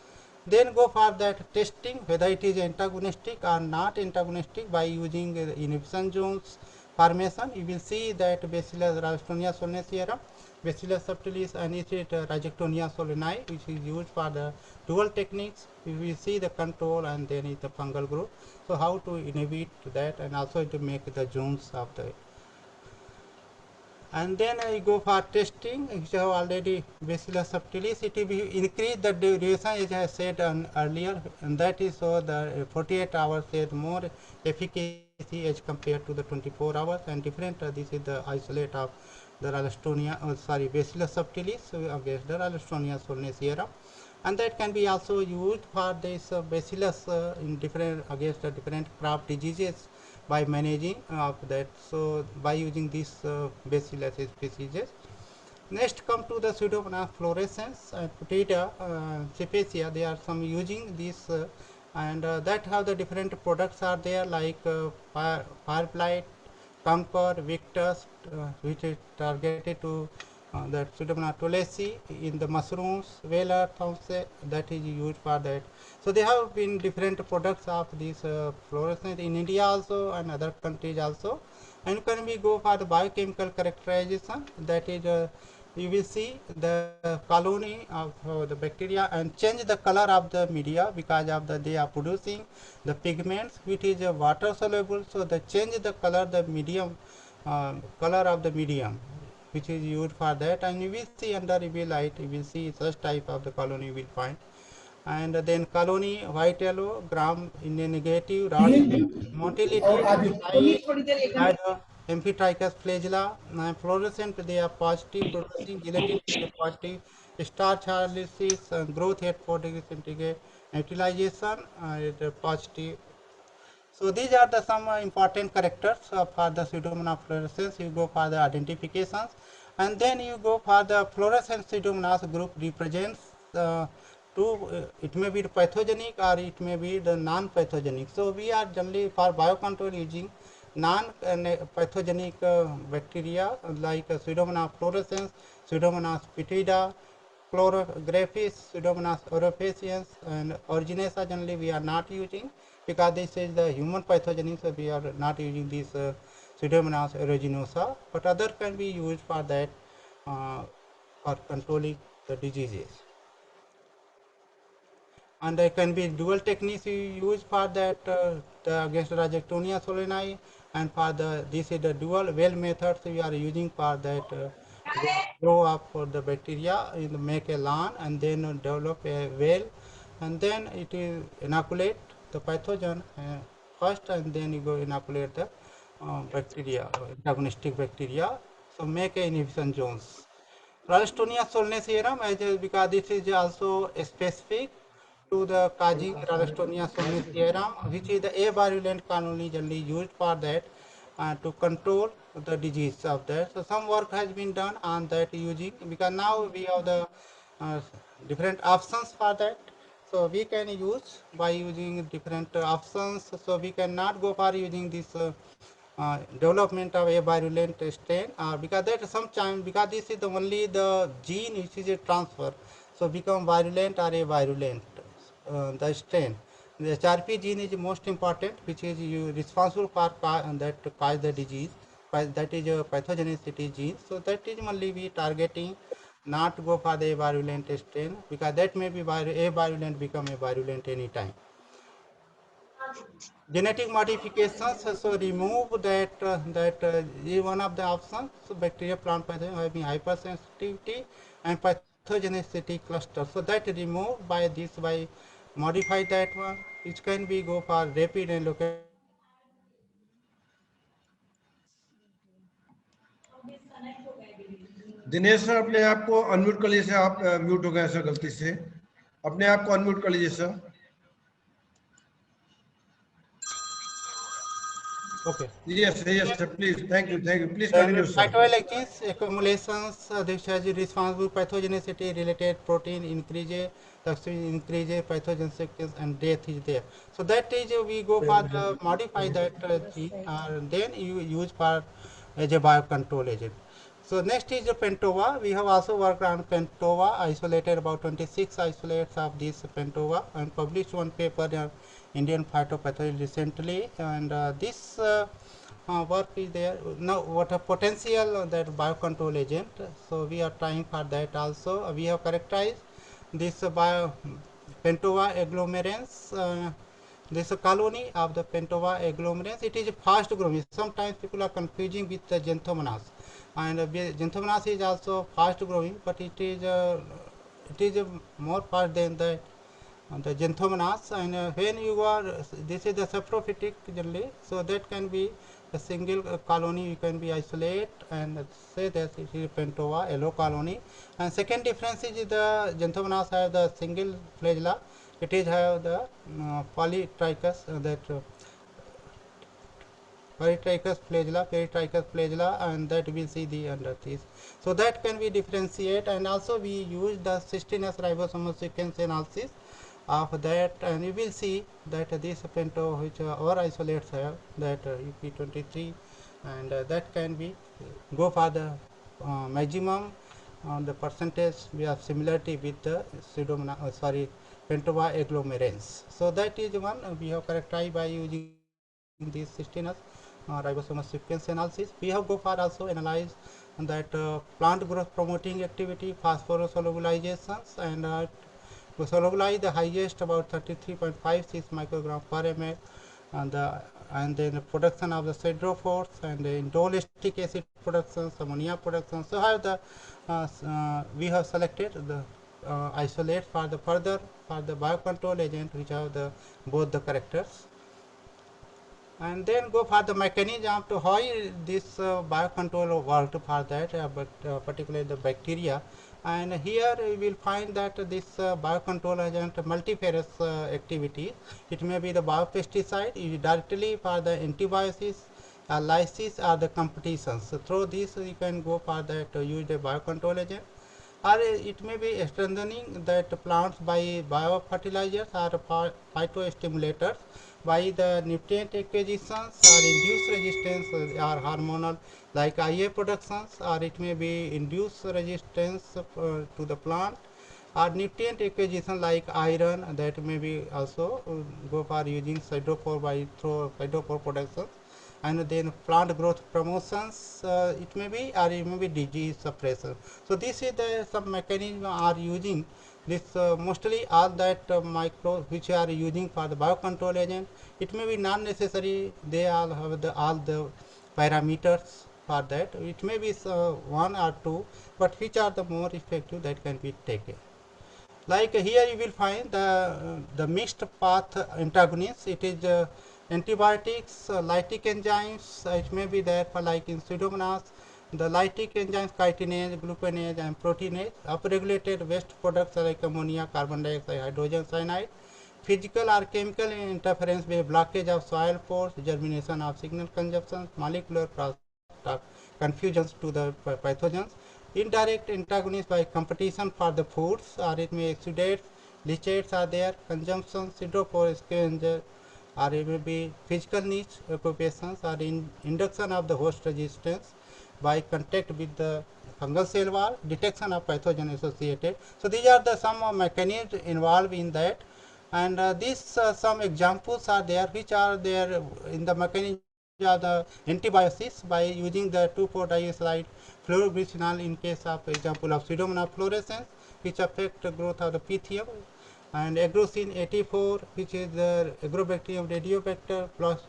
Then go for that testing whether it is antagonistic or not antagonistic by using inhibition zones formation. You will see that Bacillus Ralstonia solanacearum, Bacillus subtilis, and Rhizoctonia solanae, which is used for the dual techniques. We will see the control and then is the fungal group. So how to inhibit that and also to make the zones of the. And then I go for testing, which have already Bacillus subtilis. It will be increase the duration as I said earlier, and that is so the 48 hours is more efficacy as compared to the 24 hours, and different. This is the isolate of the Ralstonia, Bacillus subtilis against the Ralstonia solanacearum, and that can be also used for this Bacillus in different against the different crop diseases by managing of that. So by using this Bacillus species. Next come to the Pseudomonas fluorescens and Putida cepacia. They are some using this and that have the different products are there like Fireblight, Concord, Victus, which is targeted to that Pseudomonas tulesi in the mushrooms, well earth that is used for that. So there have been different products of this fluorescence in India also and other countries also. And can we go for the biochemical characterization, that is you will see the colony of the bacteria and change the color of the media because of they are producing the pigments which is water soluble. So they change the color, the medium color of the medium which is used for that, and you will see under UV light you will see such type of the colony you will find. And then colony white yellow gram in a negative rod motility by the Amphitrichus flagella. Fluorescent they are positive, producing gelatin is a positive, starch analysis, growth at 4 degrees centigrade, utilization is a positive. So these are the some important characters for the Pseudomonas fluorescens. You go for the identifications, and then you go for the fluorescent Pseudomonas group represents two. It may be pathogenic or it may be the non-pathogenic. So we are generally for biocontrol using non-pathogenic bacteria like Pseudomonas fluorescens, Pseudomonas pitida, chlorographis, Pseudomonas aurifacieans, and originasa generally we are not using because this is the human pathogenic, so we are not using this Pseudomonas aeruginosa, but other can be used for that for controlling the diseases. And there can be dual techniques you use for that against Rhizoctonia solani, and for the this is the dual well methods we are using for that grow up for the bacteria in the make a lawn and then develop a well, and then it is inoculate the pathogen first, and then you go inoculate the bacteria, antagonistic bacteria, so make a inhibition zones. Ralstonia solanacearum, because this is also specific to the causing Ralstonia solanacearum, which is the avirulent colony generally used for that to control the disease of that. So some work has been done on that using, because now we have the uh, different options for that. So we can use by using different options. So we cannot go for using this development of a virulent strain because that sometimes because this is the only the gene which is a transfer, so become virulent or a virulent the strain. The HRP gene is most important, which is responsible for that cause the disease, that is a pathogenicity gene. So that is only we targeting, not go for the virulent strain because that may be a virulent become a virulent anytime. Genetic modifications, so remove that is one of the options. So bacteria plant pathogen having hypersensitivity and pathogenicity cluster, so that removed by this by modify that one, which can be go for rapid and local. Dinesh sir अपने आप को unmute कर लीजिए sir, आप mute हो गए sir गलती से, अपने आप को अनम्यूट कर लीजिए sir. Okay. Yes sir, please, thank you, please Then continue sir. phytoalexins accumulations, this has responsible pathogenicity related protein increase, increase pathogenicity and death is there. So that is we go for the modify that gene, then you use for as a biocontrol agent. So next is the Pentova. We have also worked on Pentova, isolated about 26 isolates of this Pentova and published one paper in Indian Phytopathology recently, and this work is there. Now what a potential that biocontrol agent, so we are trying for that also. We have characterized this Pentova agglomerans, this colony of the Pentova agglomerans. It is fast growing. Sometimes people are confusing with the Xanthomonas, and Xanthomonas is also fast growing, but it is more fast than the Xanthomonas. And when you are, this is the saprophytic generally, so that can be a single colony, you can be isolate and say that it is Pentova yellow colony. And second difference is the Xanthomonas have the single flagella, it is have the polytrichous peritrichous flagella, and that we see the under this. So that can be differentiate, and also we use the cystinous ribosomal sequence analysis of that, and you will see that this pento which our isolates have that UP23, and that can be go for the maximum the percentage we have similarity with the Pentova agglomerans. So that is one we have characterized by using these cysteines ribosomal sequence analysis. We have go far also analyze that plant growth promoting activity, phosphorosolubilizations, and to solubilize the highest about 33.56 microgram per ml, and then the production of the siderophores and the indolistic acid production, ammonia production. So have the we have selected the isolate for the further for the biocontrol agent which have the both the characters, and then go for the mechanism to how this biocontrol worked for that, but particularly the bacteria. And here we will find that this biocontrol agent multifarious activity. It may be the biopesticide directly for the antibiosis, lysis, or the competitions. So through this you can go for that use the biocontrol agent, or it may be strengthening that plants by biofertilizers or phytostimulators by the nutrient acquisitions or induced resistance or hormonal like IA productions, or it may be induced resistance to the plant, or nutrient acquisition like iron, that may be also go for using siderophore by through siderophore production. And then plant growth promotions, it may be, or it may be disease suppression. So this is the some mechanism are using this mostly all that micro which are using for the biocontrol agent. It may be not necessary they all have the all the parameters for that. It may be one or two, but which are the more effective that can be taken. Like here you will find the mixed path antagonists. It is antibiotics, lytic enzymes. It may be there for like in Pseudomonas. The lytic enzymes chitinase, glucanase, and proteinase. Upregulated waste products like ammonia, carbon dioxide, hydrogen cyanide. Physical or chemical interference with blockage of soil pores, germination of signal consumption, molecular cross confusions to the pathogens. Indirect antagonists by competition for the foods, or it may exudates, leachates are there, consumption, siderophore scavenger, or it may be physical niche occupations, or induction of the host resistance by contact with the fungal cell wall, detection of pathogen associated. So these are the some mechanisms involved in that, and these some examples are there which are there in the mechanism of the antibiosis by using the 2,4-diacylide fluorobicinol in case of example of Pseudomonas fluorescens, which affect the growth of the pythium, and agrocin 84, which is the agrobacterium radiobacter, plus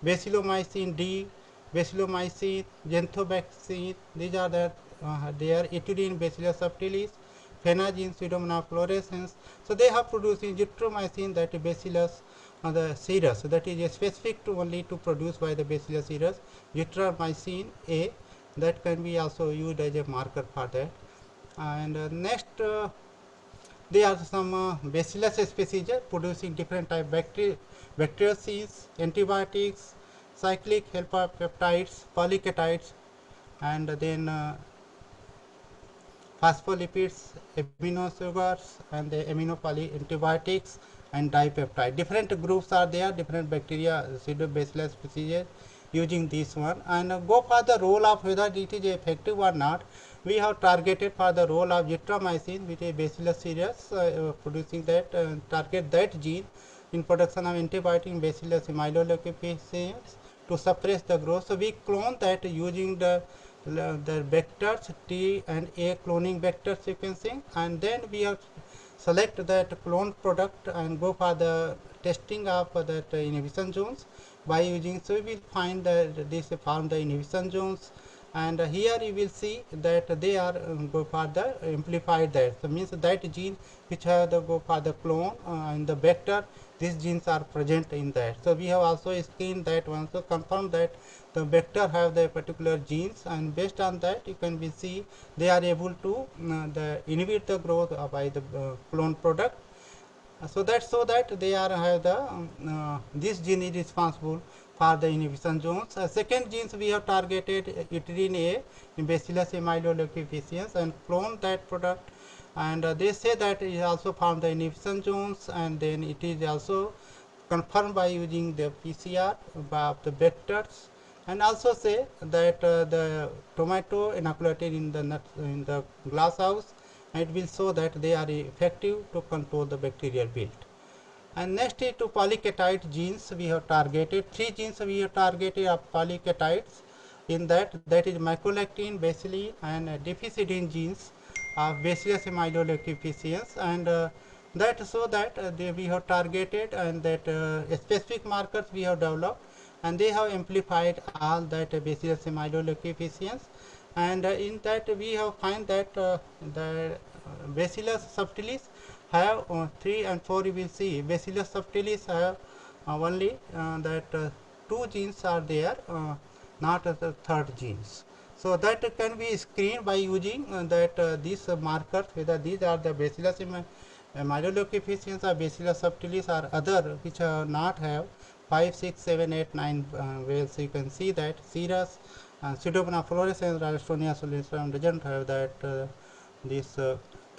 bacillomycin D, bacillomycin, genthobacin. These are the they are etudine bacillus subtilis, phenazine Pseudomonas fluorescens. So they have produced erythromycin, that bacillus the cereus, that is specific to only to produce by the bacillus cereus, erythromycin A, that can be also used as a marker for that. And next there are some bacillus species producing different type bacteriaceae, antibiotics, cyclic helper peptides, polyketides, and then phospholipids, amino sugars, and the amino poly antibiotics and dipeptide. Different groups are there, different bacteria, pseudobacillus species using this one, and go for the role of whether it is effective or not. We have targeted for the role of erythromycin, which is bacillus cereus, producing that target that gene in production of antibiotic bacillus amyloidopathies to suppress the growth. So we clone that using the vectors T and A cloning vector sequencing, and then we have select that clone product and go for the testing of that inhibition zones by using. So we will find that this found the inhibition zones, and here you will see that they are go for the amplified that. So means that gene which have the go for the clone and the vector, these genes are present in that. So we have also screened that one, so confirm that the vector have the particular genes, and based on that you can be see they are able to inhibit the growth by the clone product. So that they are have the this gene is responsible for the inhibition zones. Second genes we have targeted uterine A in bacillus amyloidopathies and clone that product, and they say that it also found the inhibition zones, and then it is also confirmed by using the PCR of the vectors and also say that the tomato inoculated in the in the glass house, and it will show that they are effective to control the bacterial build. And next is to polyketide genes. We have targeted 3 genes. We have targeted of polyketides. In that is macrolactin, bacillin, and deficitin genes of Bacillus aeruginosa, and that so that we have targeted, and that specific markers we have developed, and they have amplified all that Bacillus aeruginosa, and in that we have find that the Bacillus subtilis have 3 and 4. You will see Bacillus subtilis have only that 2 genes are there, not the third genes. So that can be screened by using that these markers, whether these are the Bacillus aeruginosa or Bacillus subtilis or other which not have 5, 6, 7, 8, 9 whales. You can see that Cirrus, Pseudomonas fluorescens, Ralstonia solensum doesn't have that this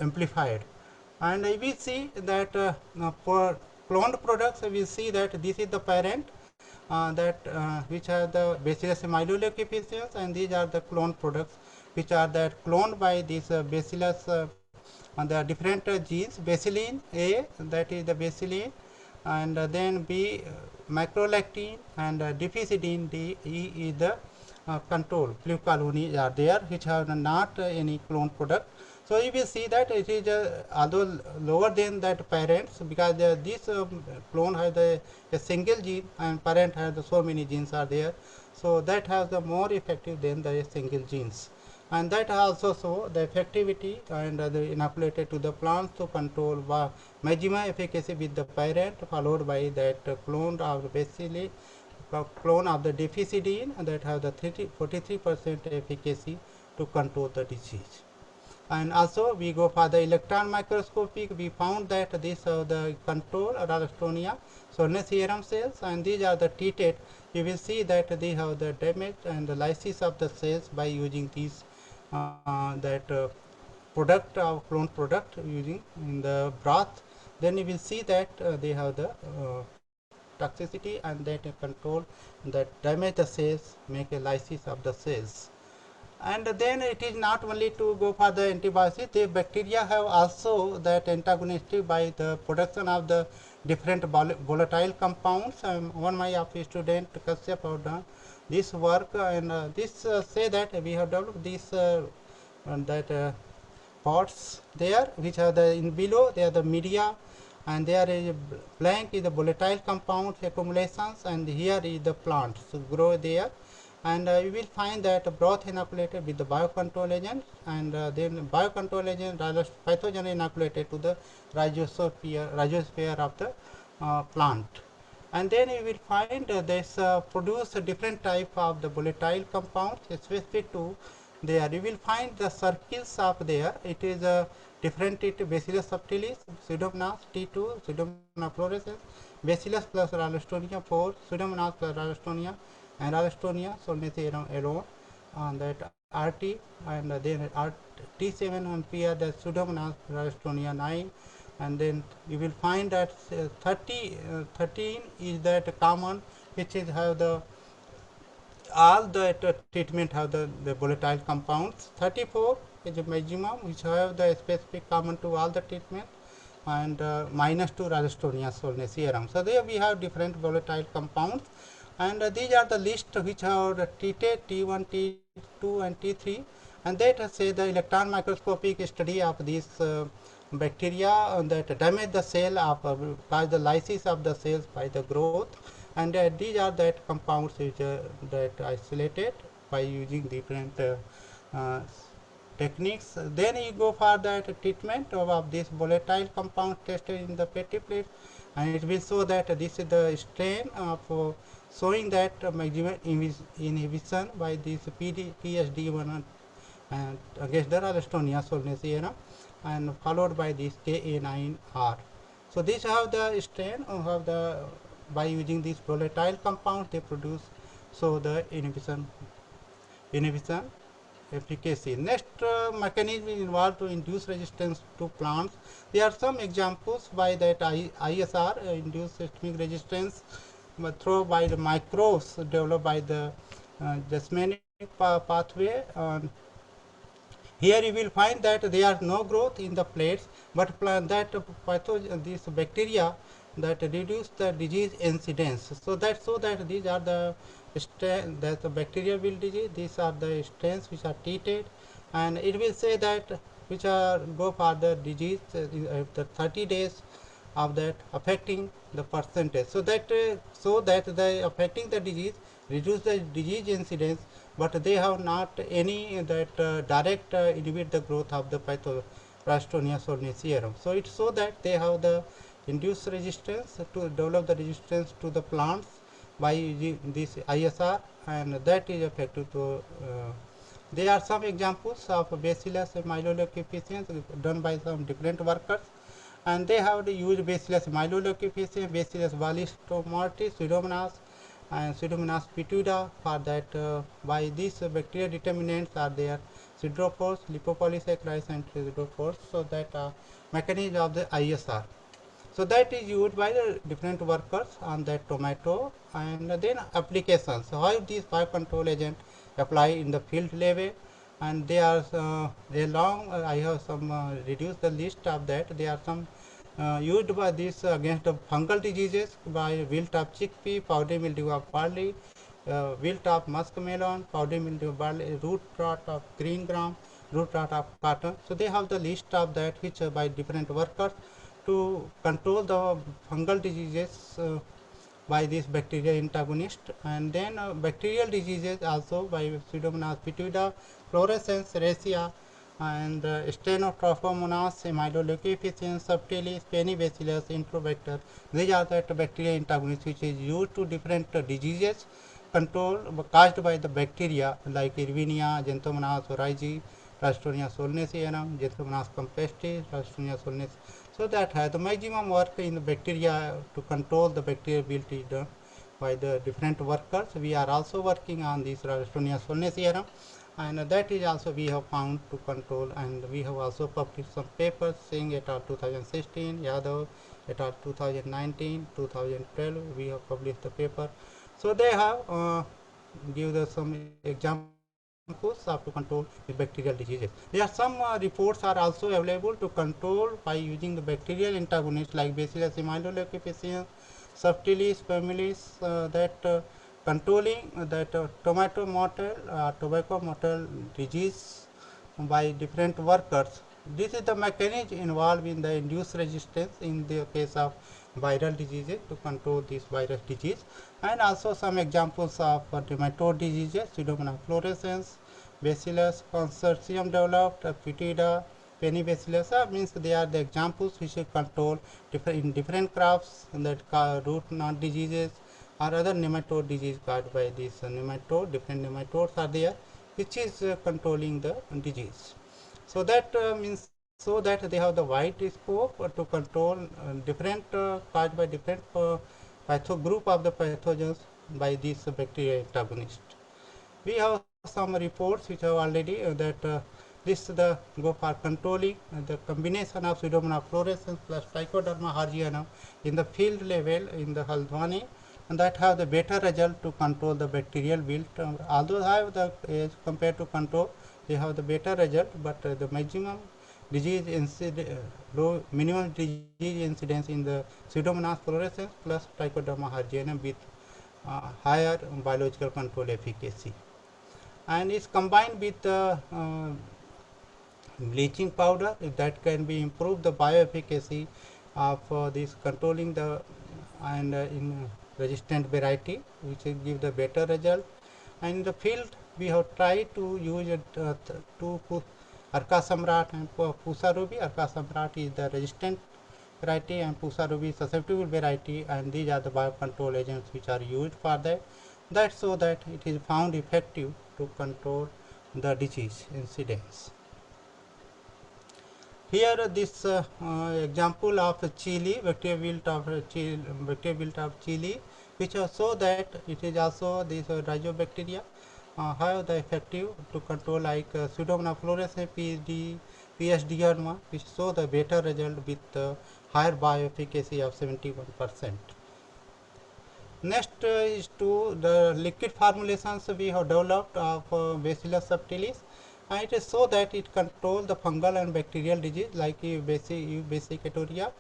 amplified. And we see that for cloned products, we see that this is the parent that which are the Bacillus aeruginosa, and these are the cloned products which are that cloned by this Bacillus on the different genes. Bacillin A, that is the bacillin, and then B macrolactin, and deficitin D E is the control. Few colonies are there which have not any clone product. So you will see that it is although lower than that parents, because this clone has a single gene and parent has so many genes are there. So that has the more effective than the single genes. And that also show the effectivity and the inoculated to the plants to control maximum efficacy with the parent, followed by that clone of the bacilli, clone of the deficitin, that have the 43% efficacy to control the disease. And also we go for the electron microscopic. We found that this the control Ralstonia solanacearum cells, and these are the treated. You will see that they have the damage and the lysis of the cells by using these that product of clone product using in the broth. Then you will see that they have the toxicity, and that control that damage the cells, make a lysis of the cells. And then it is not only to go for the antibiotics, the bacteria have also that antagonistic by the production of the different volatile compounds. One my of student Kashyap have done this work, and this say that we have developed this that pots there, which are the in below they are the media, and there is blank is the volatile compounds accumulations, and here is the plants grow there. And you will find that broth inoculated with the biocontrol agent, and then biocontrol agent pathogen inoculated to the rhizosphere of the plant. And then you will find this produce a different type of the volatile compounds specific to there. You will find the circles of there. It is a differentiated Bacillus subtilis, Pseudomonas T2, Pseudomonas fluorescens, Bacillus plus Ralstonia 4, Pseudomonas plus Ralstonia, and Ralstonia solanacearum alone, on that RT, and then T7 and P are the Pseudomonas Ralstonia 9, and then you will find that 13 is that common, which is have the all the treatment have the volatile compounds. 34 is a maximum which have the specific common to all the treatment, and -2 Ralstonia solanacearum. So there we have different volatile compounds, and these are the list which are treated T1, T2 and T3, and that say the electron microscopic study of these bacteria that damage the cell of by the lysis of the cells by the growth, and these are that compounds which that isolated by using different techniques. Then you go for that treatment of this volatile compound tested in the petri plate, and it will show that this is the strain of showing that maximum inhibition by this PSD1 and against the Ralstonia solanacearum, and followed by this Ka9R. So these have the strain of the by using these volatile compounds they produce so the inhibition efficacy. Next mechanism is involved to induce resistance to plants. There are some examples by that ISR induced systemic resistance through by the microbes developed by the Jasmanic pathway. Here you will find that there are no growth in the plates, but this bacteria that reduce the disease incidence. So that these are the that the bacterial will disease. These are the strains which are treated, and it will say that which are go for the disease the 30 days of that affecting the percentage. So that the affecting the disease reduce the disease incidence, but they have not any that direct inhibit the growth of the Pastonia solanacearum. So it's so that they have the induced resistance to develop the resistance to the plants by using this ISR, and that is effective to there are some examples of Bacillus myeloleucophaciens done by some different workers, and they have used Bacillus myeloleucophaciens, Bacillus ballistomortis, Pseudomonas, and Pseudomonas pituita for that. By these bacterial determinants are there siderophores, lipopolysaccharides, and siderophores. So that mechanism of the ISR. So that is used by the different workers on that tomato, and then applications. So how these biocontrol agent apply in the field level, and they are I have some reduced the list of that. There are some used by this against the fungal diseases by wilt of chickpea, powdery mildew of barley, wilt of muskmelon, powdery mildew of barley, root rot of green gram, root rot of cotton. So they have the list of that which by different workers to control the fungal diseases by this bacterial antagonist, and then bacterial diseases also by Pseudomonas pituita, fluorescens racea, and Stenotrophomonas, Myeloleucophaciens, subtilis, Penibacillus, Enterobacter. These are the bacterial antagonists which is used to different diseases control caused by the bacteria like Erwinia, Xanthomonas oryzae, Pastonia solanacearum, Xanthomonas campestris, Pastonia solanacearum. So that the maximum work in the bacteria to control the bacterial build is done by the different workers. We are also working on this Pastonia solanacearum, and that is also we have found to control, and we have also published some papers saying et al 2016, Yadav et al 2019, 2012 we have published the paper. So they have give us some examples of to control the bacterial diseases. There are some reports are also available to control by using the bacterial antagonists like Bacillus myeloleucophaciens, Subtilis, families that controlling that tomato mottle, tobacco mottle disease by different workers. This is the mechanism involved in the induced resistance in the case of viral diseases to control this virus disease, and also some examples of nematode diseases, Pseudomonas fluorescens, Bacillus consortium developed, Pituita, Penibacillus means they are the examples which control in different crops that root knot diseases or other nematode disease caused by this nematode. Different nematodes are there which is controlling the disease. So that means so that they have the wide scope to control different caused by different group of the pathogens by this bacteria antagonist. We have some reports which have already this the go for controlling the combination of Pseudomonas fluorescens plus Trichoderma harzianum in the field level in the Haldwani, and that have the better result to control the bacterial wilt. Although have the compared to control, they have the better result, but the maximum disease low minimum disease incidence in the Pseudomonas fluorescens plus Trichoderma harzianum with higher biological control efficacy, and is combined with bleaching powder that can be improve the bioefficacy of this controlling the and in resistant variety which will give the better result. And in the field we have tried to use it to put Arca Samrat and Pusa ruby. Arca Samrat is the resistant variety and Pusa ruby is susceptible variety, and these are the biocontrol agents which are used for that. That's so that it is found effective to control the disease incidence. Here this example of chili, bacterial wilt of chili, which show that it is also this rhizobacteria have the effective to control like Pseudomonas fluorescens PSDR1, which show the better result with higher bioefficacy of 71%. Next is to the liquid formulations we have developed of Bacillus subtilis, and it is so that it controls the fungal and bacterial disease like Basicaria,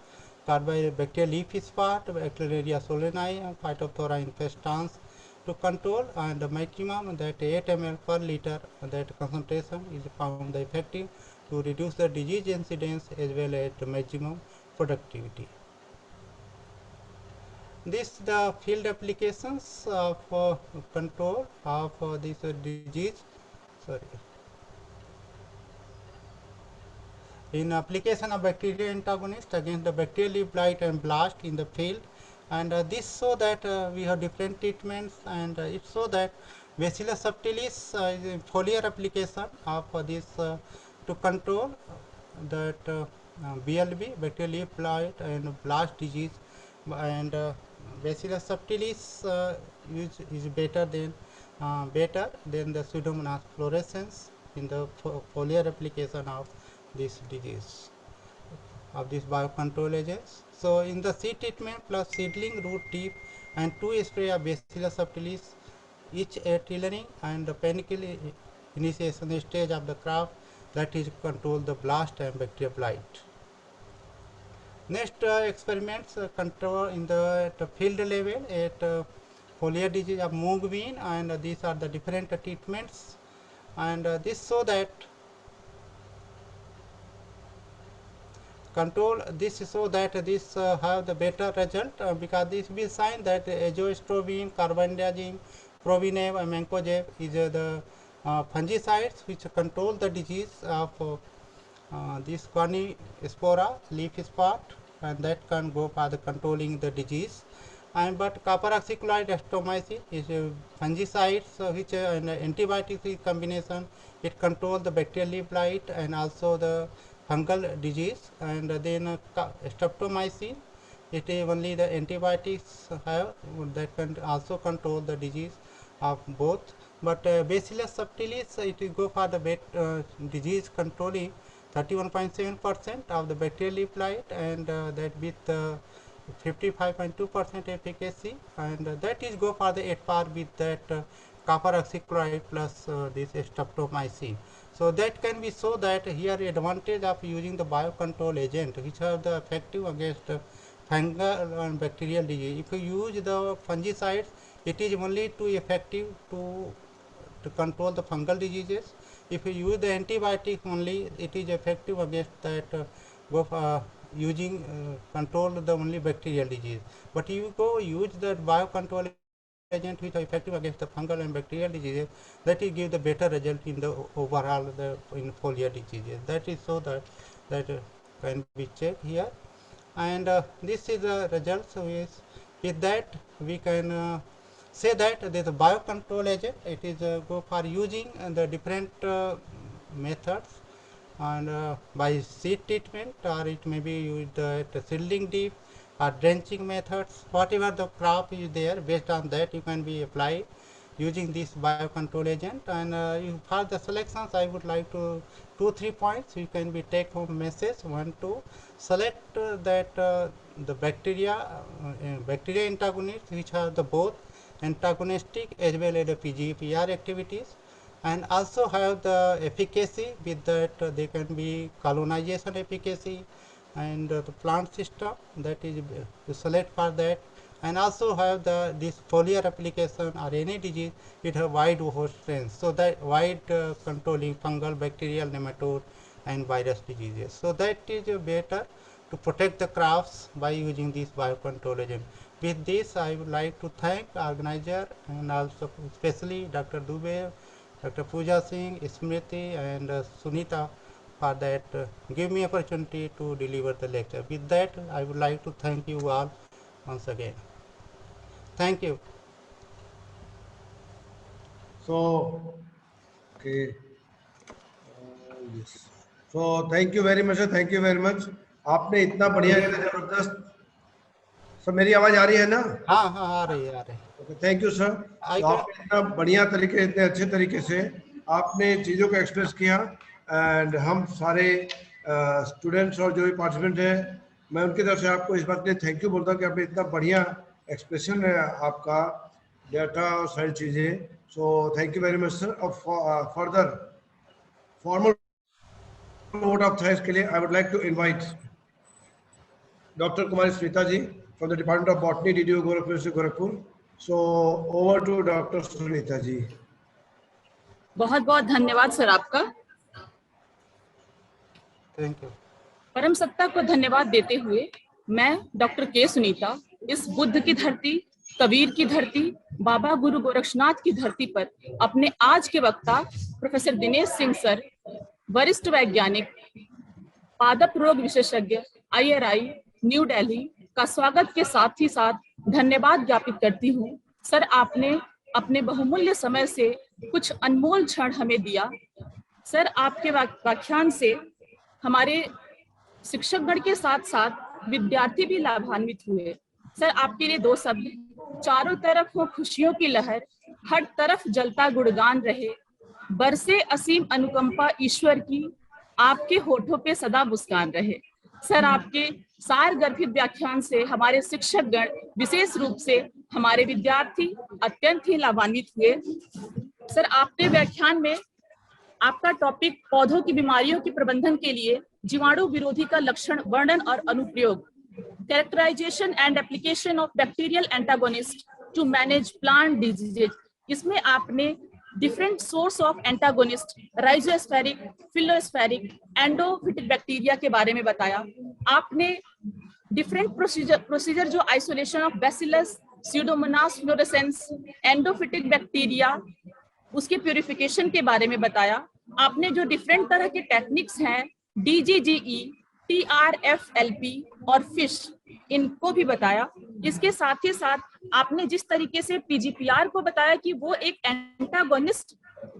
caused by bacterial leaf spot, Bacteria solani, and Phytophthora infestans to control, and the maximum that 8 ml per liter that concentration is found effective to reduce the disease incidence as well as the maximum productivity. This the field applications of control of this disease. Sorry. In application of bacterial antagonist against the bacterial leaf blight and blast in the field, and this so that we have different treatments, and it so that Bacillus subtilis is a foliar application of this to control that BLB, bacterial leaf blight and blast disease, and Bacillus subtilis is better than the Pseudomonas fluorescens in the foliar application of this disease of this biocontrol agents. So in the seed treatment plus seedling, root tip, and 2 spray of Bacillus subtilis each at tillering and the panicle initiation stage of the crop, that is control the blast and bacterial blight. Next experiments control in the field level at foliar disease of mung bean, and these are the different treatments, and this so that control this so that this have the better result because this will sign that azostrobin, carbendazim, provineb, and mancozeb is the fungicides which control the disease of this Cornyspora leaf spot, and that can go for the controlling the disease. And but copper oxychloride azithromycin is a fungicide which an antibiotic combination. It controls the bacterial leaf blight and also the fungal disease, and then streptomycin, it is only the antibiotics have that can also control the disease of both. But Bacillus subtilis, it will go for the disease controlling 31.7% of the bacterial leaf blight, and that with 55.2% efficacy, and that is go for the 8-par with that copper oxychloride plus this streptomycin. So that can be so that here advantage of using the biocontrol agent which have the effective against fungal and bacterial disease. If you use the fungicides, it is only too effective to control the fungal diseases. If you use the antibiotics only, it is effective against that using control the only bacterial disease. But you go use the biocontrol agent which are effective against the fungal and bacterial diseases, that will give the better result in the overall in foliar diseases. That is so that can be checked here, and this is the results. With that we can say that this biocontrol agent, it is go for using the different methods, and by seed treatment, or it may be used at seedling dip or drenching methods, whatever the crop is there, based on that you can be applied using this biocontrol agent. And for the selections, I would like to 2-3 points you can be take home message. One, to select that the bacteria antagonists which have the both antagonistic as well as the PGPR activities, and also have the efficacy with that they can be colonization efficacy, and the plant system, that is to select for that, and also have the this foliar application or any disease it have wide host range, so that wide controlling fungal, bacterial, nematode and virus diseases. So that is better to protect the crops by using this biocontrol agent. With this, I would like to thank organizer and also especially Dr. Dubey, Dr. Pooja Singh, Smriti, and Sunita for that give me opportunity to deliver the lecture. With that, I would like to thank you all once again. Thank you. So, okay. Yes. So, thank you very much. Thank you very much. आपने इतना बढ़िया, इतना जबरदस्त, सब मेरी आवाज आ रही है ना? हाँ हाँ आ रही है, आ रही है। Okay, thank you sir. तो आपने इतना बढ़िया तरीके, इतने अच्छे तरीके से आपने चीजों को एक्सप्रेस किया, एंड हम सारे स्टूडेंट्स और जो भी पार्टिसिपेंट हैं, मैं उनकी तरफ से आपको इस बात के लिए थैंक यू बोलता हूँ कि आपने इतना बढ़िया एक्सप्रेशन है आपका, डाटा और सारी चीजें। So thank you very much sir. और further formal vote of thanks के लिए I would like to invite doctor Kumari Smita ji from the department of botany, DDU Gorakhpur, Gorakhpur. So over to doctor Sunita ji. बहुत बहुत धन्यवाद सर आपका। Thank you. परम सत्ता को धन्यवाद देते हुए मैं डॉक्टर के सुनीता इस बुद्ध की धरती, कबीर की धरती, बाबा गुरु गोरक्षनाथ की धरती पर अपने आज के वक्ता प्रोफेसर दिनेश सिंह सर, वरिष्ठ वैज्ञानिक, पादप रोग विशेषज्ञ, IRI न्यू दिल्ली का स्वागत के साथ ही साथ धन्यवाद ज्ञापित करती हूँ। सर आपने अपने बहुमूल्य समय से कुछ अनमोल क्षण हमें दिया। सर आपके व्याख्यान से हमारे शिक्षकगण के साथ साथ विद्यार्थी भी लाभान्वित हुए। सर आपके लिए 2 शब्द, चारों तरफ हो खुशियों की लहर, हर तरफ जलता गुणगान रहे, बरसे असीम अनुकंपा ईश्वर की, आपके होठों पे सदा मुस्कान रहे। सर आपके सार गर्भित व्याख्यान से हमारे शिक्षकगण, विशेष रूप से हमारे विद्यार्थी अत्यंत ही लाभान्वित हुए। सर आपके व्याख्यान में आपका टॉपिक पौधों की बीमारियों के प्रबंधन के लिए जीवाणु विरोधी का लक्षण, वर्णन और अनुप्रयोग, characterisation and application of bacterial antagonist to manage plant diseases, इसमें आपने different source of antagonist, rhizospheric, phyllospheric, endophytic bacteria के बारे में बताया। आपने डिफरेंट प्रोसीजर जो isolation of bacillus, pseudomonas fluorescens, endophytic bacteria, उसके प्यूरिफिकेशन के बारे में बताया। आपने जो डिफरेंट तरह के टेक्निक्स हैं, DGGE, TRFLP और फिश, इनको भी बताया। इसके साथ ही साथ आपने जिस तरीके से PGPR को बताया कि वो एक एंटागोनिस्ट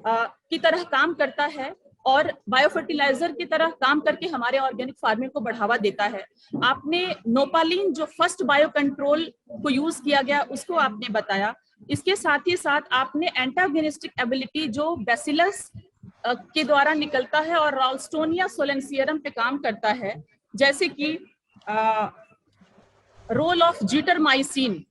की तरह काम करता है और बायोफर्टिलाइजर की तरह काम करके हमारे ऑर्गेनिक फार्मिंग को बढ़ावा देता है। आपने नोपालिन जो फर्स्ट बायो कंट्रोल को यूज किया गया उसको आपने बताया। इसके साथ ही साथ आपने एंटागोनिस्टिक एबिलिटी जो बैसिलस के द्वारा निकलता है और राल्स्टोनिया सोलेंसियरम पे काम करता है, जैसे कि रोल ऑफ जीटरमाइसिन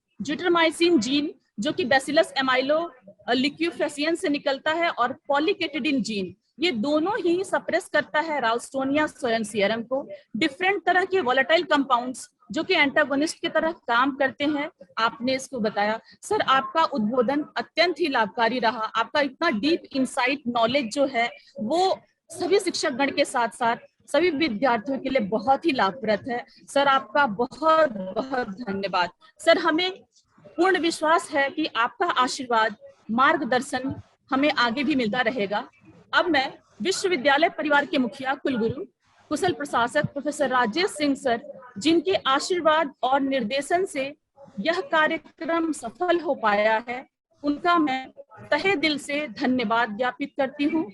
जीन जो कि बैसिलस एमाइलो लिक्यूफेसियन से निकलता है, और पॉलीकेटिडिन जीन, ये दोनों ही सप्रेस करता है राल्स्टोनिया सोलेंसियरम को। डिफरेंट तरह के वोलेटाइल कंपाउंड्स जो कि एंटागोनिस्ट की तरह काम करते हैं, आपने इसको बताया। सर आपका उद्बोधन अत्यंत ही लाभकारी रहा। आपका इतना डीप इंसाइट नॉलेज जो है वो सभी शिक्षक गण के साथ साथ सभी विद्यार्थियों के लिए बहुत ही लाभप्रद है। सर आपका बहुत बहुत धन्यवाद। सर हमें पूर्ण विश्वास है कि आपका आशीर्वाद, मार्गदर्शन हमें आगे भी मिलता रहेगा। अब मैं विश्वविद्यालय परिवार के मुखिया, कुलगुरु, कुशल प्रशासक प्रोफेसर राजेश सिंह सर, जिनके आशीर्वाद और निर्देशन से यह कार्यक्रम सफल हो पाया है, उनका मैं तहे दिल से धन्यवाद ज्ञापित करती हूँ।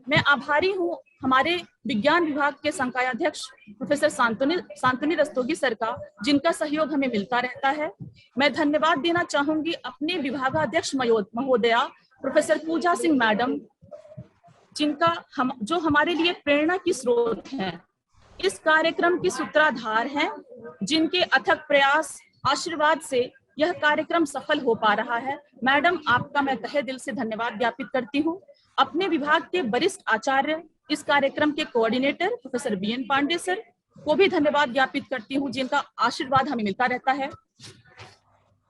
मैं आभारी हूँ हमारे विज्ञान विभाग के संकायाध्यक्ष प्रोफेसर शांतनु रस्तोगी सर का, जिनका सहयोग हमें मिलता रहता है। मैं धन्यवाद देना चाहूंगी अपने विभागाध्यक्ष महोदया प्रोफेसर पूजा सिंह मैडम, जिनका जो हमारे लिए प्रेरणा की स्रोत हैं, इस कार्यक्रम की सूत्रधार हैं, जिनके अथक प्रयास, आशीर्वाद से यह कार्यक्रम सफल हो पा रहा है। मैडम आपका मैं तहे दिल से धन्यवाद ज्ञापित करती हूँ। अपने विभाग के वरिष्ठ आचार्य, इस कार्यक्रम के coordinator professor BN Pandey sir को भी धन्यवाद ज्ञापित करती हूँ, जिनका आशीर्वाद हमें मिलता रहता है।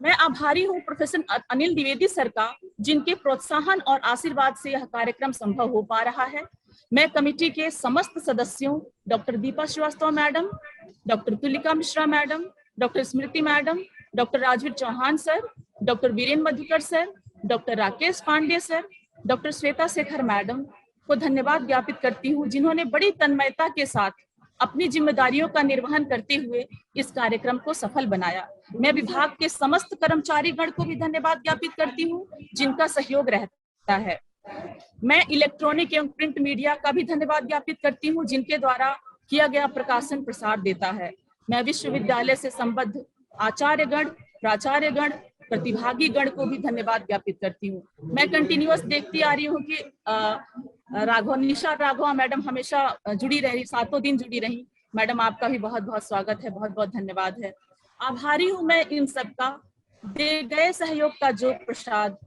मैं आभारी हूँ प्रोफेसर अनिल द्विवेदी सर का, जिनके प्रोत्साहन और आशीर्वाद से यह कार्यक्रम संभव हो पा रहा है। मैं कमेटी के समस्त सदस्यों, doctor Deepa Srivastava madam, doctor Tulika Mishra madam, doctor Smriti madam, doctor Rajveer Chauhan sir, doctor Viren Madhukar sir, doctor Rakesh Pandey sir, doctor Shweta Shekhar madam को धन्यवाद ज्ञापित करती हूँ, जिन्होंने बड़ी तन्मयता के साथ अपनी जिम्मेदारियों का निर्वहन करते हुए इस कार्यक्रम को सफल बनाया। मैं विभाग के समस्त कर्मचारी गण को भी धन्यवाद ज्ञापित करती हूँ, जिनका सहयोग रहता है। मैं इलेक्ट्रॉनिक एवं प्रिंट मीडिया का भी धन्यवाद ज्ञापित करती हूँ, जिनके द्वारा किया गया प्रकाशन प्रसार देता है। मैं विश्वविद्यालय से संबद्ध आचार्य गण, प्राचार्य गण, प्रतिभागी गण को भी धन्यवाद ज्ञापित करती हूँ। मैं कंटिन्यूअस देखती आ रही हूँ कि निशा राघवा मैडम हमेशा जुड़ी रही, 7 दिन जुड़ी रही। मैडम आपका भी बहुत बहुत स्वागत है, बहुत बहुत धन्यवाद है। आभारी हूं मैं इन सबका, दे गए सहयोग का जो प्रसाद,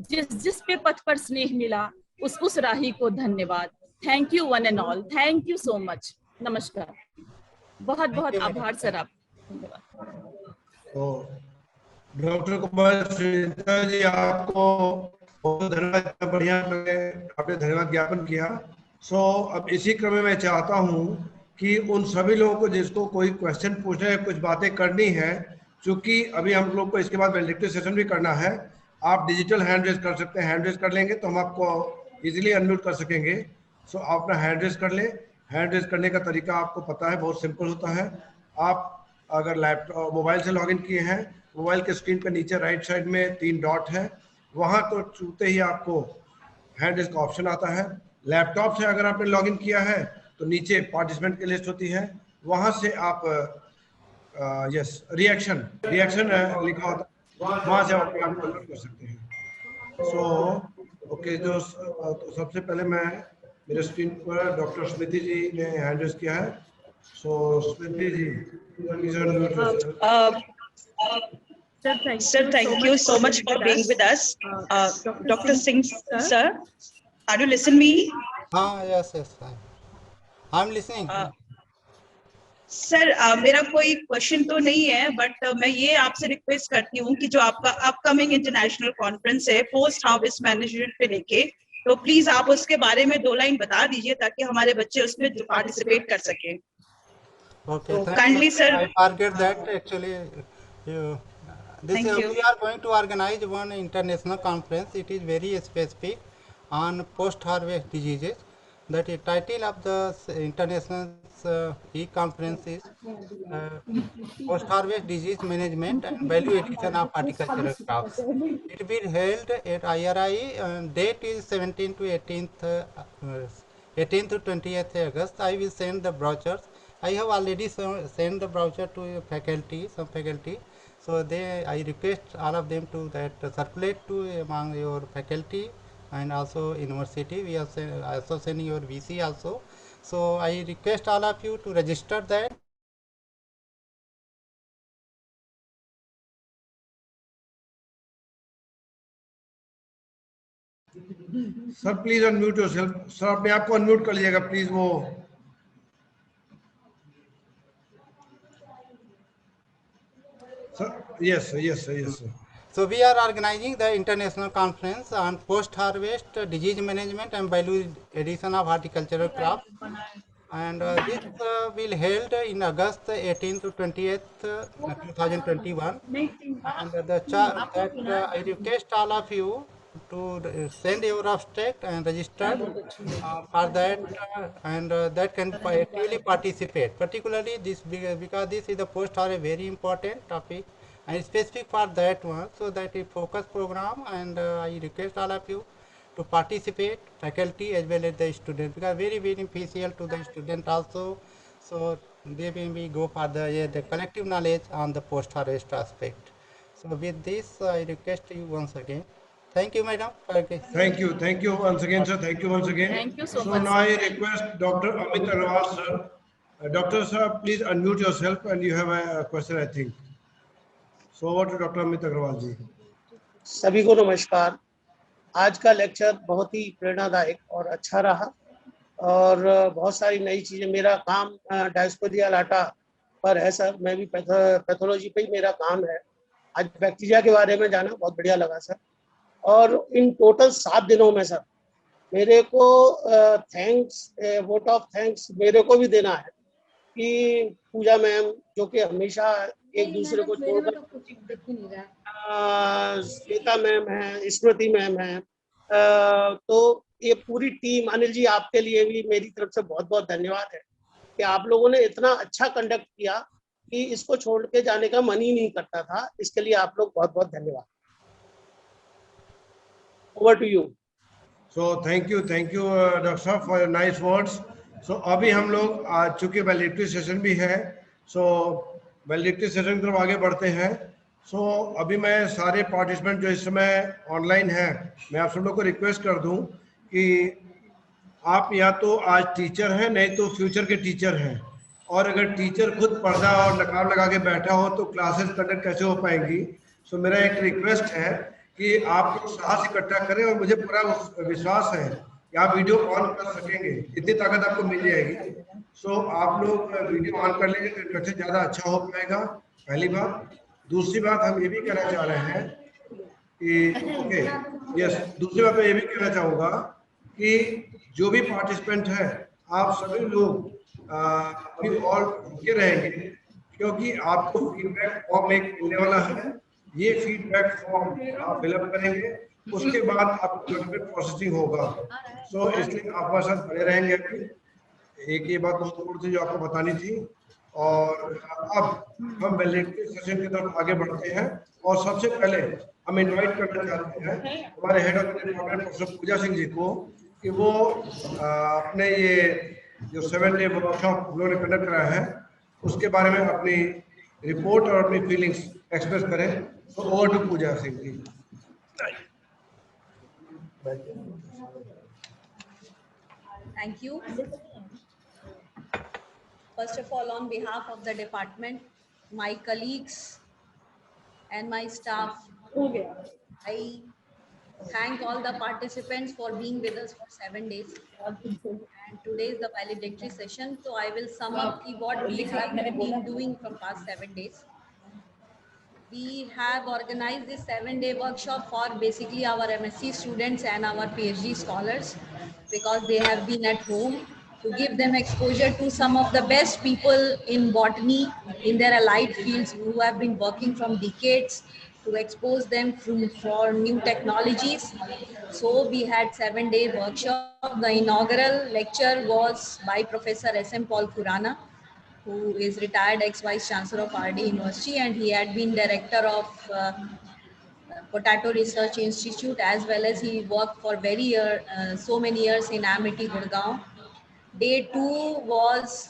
जिस जिस पे पथ पर स्नेह मिला, उस राही को धन्यवाद। Thank you one and all, thank you so much. नमस्कार, बहुत बहुत you, आभार madam. सर आप। धन्यवाद। तो डॉक्टर कुमार श्रीता जी, आपको बहुत धन्यवाद, इतना बढ़िया आपने धन्यवाद ज्ञापन किया। सो अब इसी क्रम में मैं चाहता हूं कि उन सभी लोगों को जिसको कोई क्वेश्चन पूछना है, कुछ बातें करनी है, क्योंकि अभी हम लोग को इसके बाद वैलिडिटी सेशन भी करना है। आप डिजिटल हैंड रेज कर सकते हैं, हैंड रेज कर लेंगे तो हम आपको इजीली अनम्यूट कर सकेंगे। सो आप अपना हैंड रेज कर लें। हैंड रेज करने का तरीका आपको पता है, बहुत सिंपल होता है। आप अगर लैपटॉप मोबाइल से लॉगिन किए हैं, मोबाइल के स्क्रीन पे नीचे राइट साइड में 3 डॉट है, वहां तो छूते ही आपको हैंड रेज का ऑप्शन आता है। लैपटॉप से अगर आपने लॉगिन किया है तो नीचे पार्टिसिपेंट की लिस्ट होती है, वहां से आप यस रिएक्शन लिखा होता है, वहां से आप अपने आप को अनम्यूट कर सकते हैं। सो ओके, तो सबसे पहले मैं मेरे स्क्रीन पर डॉक्टर स्मृति जी ने हैंड रेज किया है। So Smriti ji, please unmute yourself. Sir, thank you so much for being with us. Dr. Singh, sir, are you listening me? Yes, I'm listening. Sir मेरा कोई क्वेश्चन तो नहीं है, बट मैं ये आपसे रिक्वेस्ट करती हूँ कि जो आपका अपकमिंग इंटरनेशनल कॉन्फ्रेंस है पोस्ट हार्वेस्ट मैनेजमेंट पे लेके, तो प्लीज आप उसके बारे में 2 लाइन बता दीजिए ताकि हमारे बच्चे उसमें पार्टिसिपेट कर सकें। Okay, So, thank kindly, you. sir. I forget that actually. You, Thank you. We are going to organize one international conference. It is very specific on post-harvest diseases. That is title of the international e-conference is post-harvest disease management and value addition of horticultural crops. It will be held at IRI. Date is 17th to 18th to 20th August. I will send the brochures. I have already sent the brochure to faculty, some faculty. So I request all of them to circulate to among your faculty and also university. We are also sending your VC also. So I request all of you to register that. Sir please unmute yourself. Sir अपने आप को unmute कर लीजिएगा please. वो sir yes yes. So we are organizing the international conference on post-harvest disease management and value addition of horticultural crops, and this will held in August 18th to 20th, 2021. And I request all of you to send your abstract and register for that, and that can actively participate. Particularly this because this is the post-harvest very important topic and specific for that one, so that a focus program, and I request all of you to participate, faculty as well as the student, because very beneficial to the student also. So they may go for the collective knowledge on the post-harvest aspect. So with this, I request you once again. Thank you, madam. Okay. Thank you once again, sir. Thank you once again. Thank you so So much, now I request Dr. Amit Agarwal, sir. Doctor, sir, please unmute yourself, and you have a question, I think. So over to Dr. Amit Agarwal ji. सभी को नमस्कार। आज का lecture बहुत ही प्रेरणादायक और अच्छा रहा और बहुत सारी नई चीजें। मेरा काम डायस्पोरिया लाटा पर है सर, मैं भी पैथोलॉजी पे ही मेरा काम है। आज बैक्टीरिया के बारे में जाना बहुत बढ़िया लगा सर। और इन टोटल 7 दिनों में सर मेरे को थैंक्स, वोट ऑफ थैंक्स मेरे को भी देना है कि पूजा मैम जो कि हमेशा एक दूसरे को छोड़कर, श्वेता मैम है, स्मृति मैम है, तो ये पूरी टीम, अनिल जी आपके लिए भी मेरी तरफ से बहुत बहुत धन्यवाद है कि आप लोगों ने इतना अच्छा कंडक्ट किया कि इसको छोड़ के जाने का मन ही नहीं करता था। इसके लिए आप लोग बहुत बहुत धन्यवाद। Over to you. So thank you, Dr. Saab, for your nice words. So अभी हम लोग आज चूंकि वैलिडिटी सेशन भी है, so वैलिडिटी सेशन की तरफ आगे बढ़ते हैं। So अभी मैं सारे पार्टिसिपेंट जो इस समय ऑनलाइन हैं, मैं आप सब लोग को रिक्वेस्ट कर दूं कि आप या तो आज टीचर हैं, नहीं तो फ्यूचर के टीचर हैं। और अगर टीचर खुद पर्दा और नकाब लगा के बैठा हो तो क्लासेस कंडक्ट कैसे हो पाएंगी। सो मेरा एक रिक्वेस्ट है कि आप लोग साहस इकट्ठा करें और मुझे पूरा विश्वास है कि आप वीडियो ऑन कर सकेंगे, इतनी ताकत आपको मिल जाएगी। सो आप लोग वीडियो ऑन कर लेंगे तो इंटरेक्शन ज़्यादा अच्छा हो पाएगा, पहली बात। दूसरी बात हम ये भी कहना चाह रहे हैं कि ओके यस, दूसरी बात मैं ये भी कहना चाहूँगा कि जो भी पार्टिसिपेंट है आप सभी लोग अभी और रुके रहेंगे, क्योंकि आपको फीडबैक फॉर्म एक मिलने वाला है। ये फीडबैक फॉर्म आप फिलअप करेंगे, उसके बाद आपको प्रोसेसिंग होगा। सो इसलिए आप हमारे साथ बने रहेंगे। अभी एक ये बात महत्वपूर्ण थी जो आपको बतानी थी। और अब हम वैलिडिटी सेशन की तरफ आगे बढ़ते हैं और सबसे पहले हम इनवाइट करना चाहते हैं हमारे हेड ऑफ डिपार्टमेंट प्रोफेसर पूजा सिंह जी को कि वो अपने ये जो 7 डे वर्कशॉप उन्होंने कंडक्ट कराया है उसके बारे में अपनी रिपोर्ट और अपनी फीलिंग्स एक्सप्रेस करें। तो over to Pooja Singh ji. Thank you. First of all, on behalf of the department, my colleagues and my staff, I thank all the participants for being with us for 7 days. And today is the valedictory session, so I will sum up what we have been doing from past 7 days. We have organized this 7-day workshop for basically our MSc students and our PhD scholars, because they have been at home, to give them exposure to some of the best people in botany in their allied fields who have been working from decades, to expose them for new technologies. So we had 7-day workshop. The inaugural lecture was by Professor S.M. Paul Khurana, who is retired ex-vice chancellor of RD University, and he had been director of Potato Research Institute, as well as he worked for so many years in Amity, Gurgaon. Day 2 was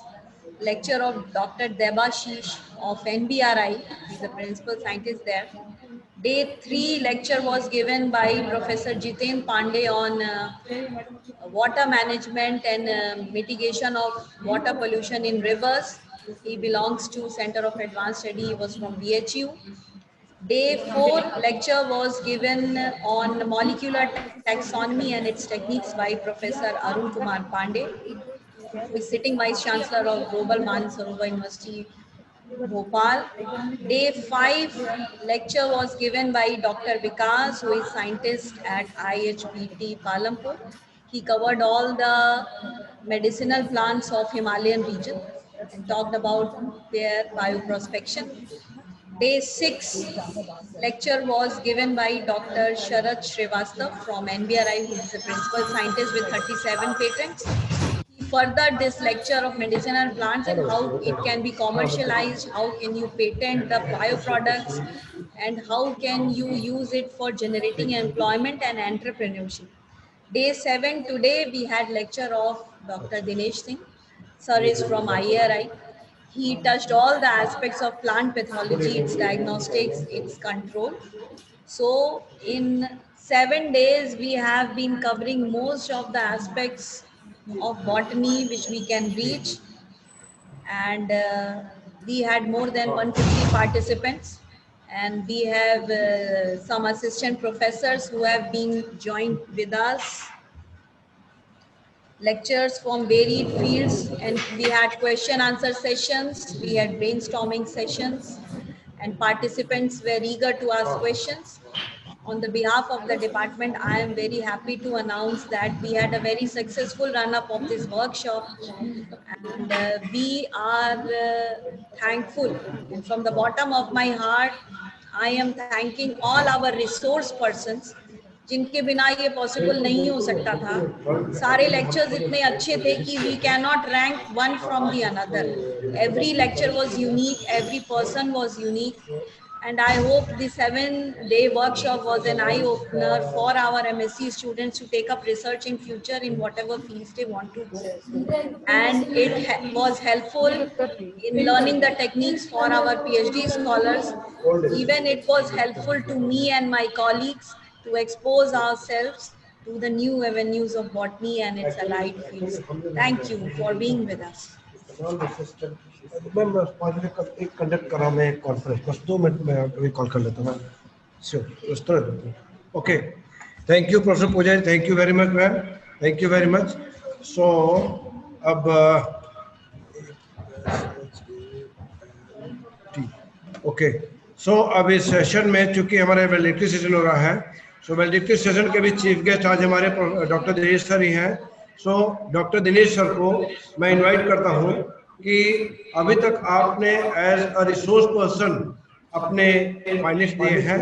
lecture of Dr. Debashish of NBRI. He's the principal scientist there. Day 3 lecture was given by Professor Jiten Pandey on water management and mitigation of water pollution in rivers. He belongs to Center of Advanced Study. He was from BHU. Day 4 lecture was given on molecular taxonomy and its techniques by Professor Arun Kumar Pandey, who is sitting Vice Chancellor of Global Mansarovar University, Bhopal. Day 5 lecture was given by Dr. Vikas, who is scientist at IHBT Palampur. He covered all the medicinal plants of Himalayan region and talked about their bioprospection. Day 6 lecture was given by Dr. Sharat Srivastav from NBRI, who is the principal scientist with 37 patents. He furthered this lecture of medicinal plants and how it can be commercialized, how can you patent the bioproducts, and how can you use it for generating employment and entrepreneurship. Day 7 today we had lecture of Dr. Dinesh Singh. Sir is from IRI. He touched all the aspects of plant pathology, its diagnostics, its control. So in 7 days, we have been covering most of the aspects of botany which we can reach. And we had more than 150 participants. And we have some assistant professors who have been joined with us, lectures from varied fields, and we had question answer sessions, we had brainstorming sessions, and participants were eager to ask questions. On the behalf of the department, I am very happy to announce that we had a very successful run-up of this workshop, and we are thankful. And from the bottom of my heart, I am thanking all our resource persons, जिनके बिना ये possible नहीं हो सकता था। सारे lectures इतने अच्छे थे कि we can not rank one from the another. Every lecture was unique, every person was unique, and I hope the 7-day workshop was an eye opener for our MSc students to take up research in future in whatever fields they want to go, and it was helpful in learning the techniques for our PhD scholars. Even it was helpful to me and my colleagues to expose ourselves to the new avenues of botany and its allied fields. Thank you for being with us. Ma'am 5 बजे एक conduct कर रहा हूँ मैं एक conference, बस 2 minute में अभी कॉल कर लेता हूँ। Okay, thank you professor Pooja, thank you very much ma'am, thank you very much. So अब ओके, सो अब इस सेशन में चूंकि हमारे वैलिडिटी सेशन हो रहा है, सो वैलिडिटी सेशन के भी चीफ गेस्ट आज हमारे डॉक्टर दिनेश सर ही हैं। सो डॉक्टर दिनेश सर को मैं इनवाइट करता हूं कि अभी तक आपने एज अ रिसोर्स पर्सन अपने फाइनेंस दिए हैं,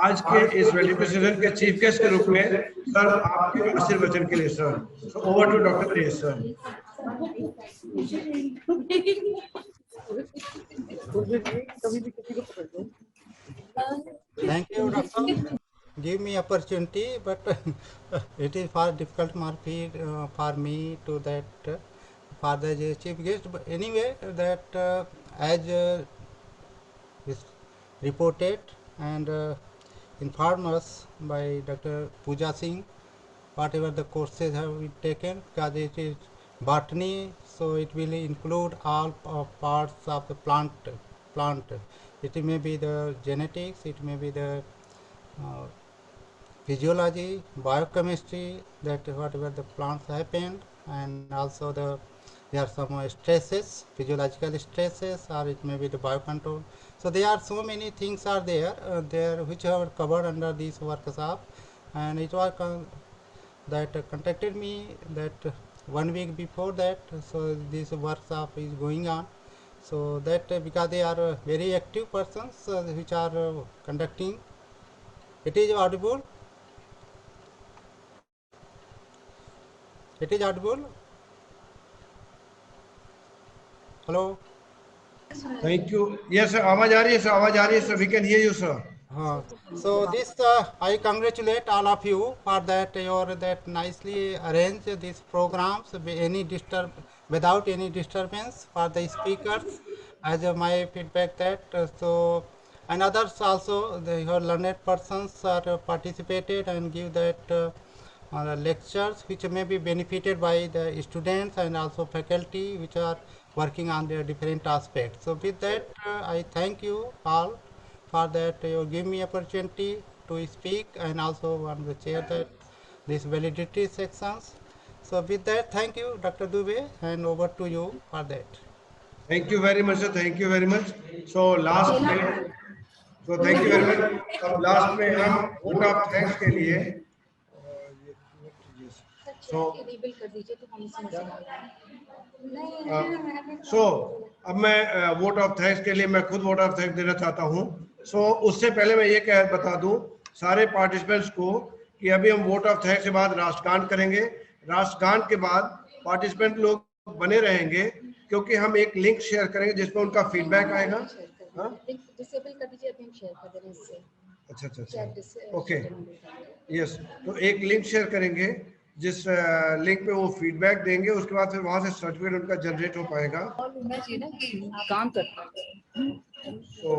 आज के इस वैलिडिटी सेशन के चीफ गेस्ट के रूप में सर आपके आशीर्वचन के लिए sir. So over to doctor Dinesh sir. Thank you, doctor. Give me opportunity, but it is far difficult for me to that for the chief guest. But anyway, that as is reported and informed us by Dr. Pooja Singh, whatever the courses have been taken, because it is botany, so it will include all parts of the plant. It may be the genetics, it may be the physiology, biochemistry, that whatever the plants happened, and also there are some stresses, physiological stresses, or it may be the biocontrol. So there are so many things are there which are covered under this workshop, and it was that contacted me that 1 week before that. So this workshop is going on. So that because they are very active persons which are conducting. It is audible. It is audible. Hello. Thank you. Yes sir, आवाज आ रही है sir, आवाज आ रही है sir, we can hear you sir. So this I congratulate all of you for that that nicely arranged these programs without any disturbance for the speakers, as my feedback that so, and others also your learned persons are participated and give that lectures which may be benefited by the students and also faculty which are working on their different aspects. So with that I thank you all for that you give me opportunity to speak, and also want to chair that this validity sections. So with that, thank you Dr. Dubey, and over to you for that. Thank you very much sir, thank you very much. So last में, so thank you very much. अब last में हम vote of thanks के लिए सो अब मैं vote of thanks के लिए मैं खुद वोट ऑफ थैंक्स देना चाहता हूं। सो उससे पहले मैं ये कह बता दूं सारे पार्टिसिपेंट्स को कि अभी हम वोट ऑफ थैंक्स के बाद राष्ट्रगान करेंगे। राष्ट्रगान के बाद पार्टिसिपेंट लोग बने रहेंगे क्योंकि हम एक लिंक शेयर करेंगे जिसमें उनका फीडबैक आएगा। डिसेबल कर दीजिए, अभी हम शेयर कर दे रहे हैं इससे। अच्छा ओके, यस, तो एक लिंक शेयर करेंगे जिस लिंक पे वो फीडबैक देंगे, उसके बाद फिर वहां से सर्टिफिकेट उनका जनरेट हो पाएगा। काम करता तो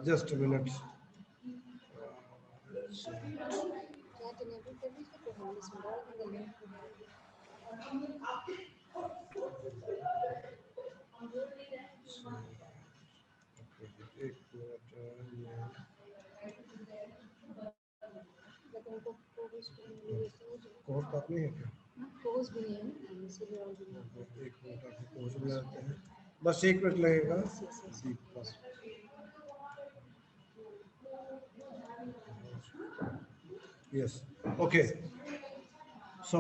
जस्ट अ मिनट, कोर्स बात नहीं है क्या? कोर्स भी नहीं है, इसीलिए और भी नहीं। एक मिनट आपको कोर्स में आते हैं, बस 1 मिनट लगेगा। बस यस ओके। सो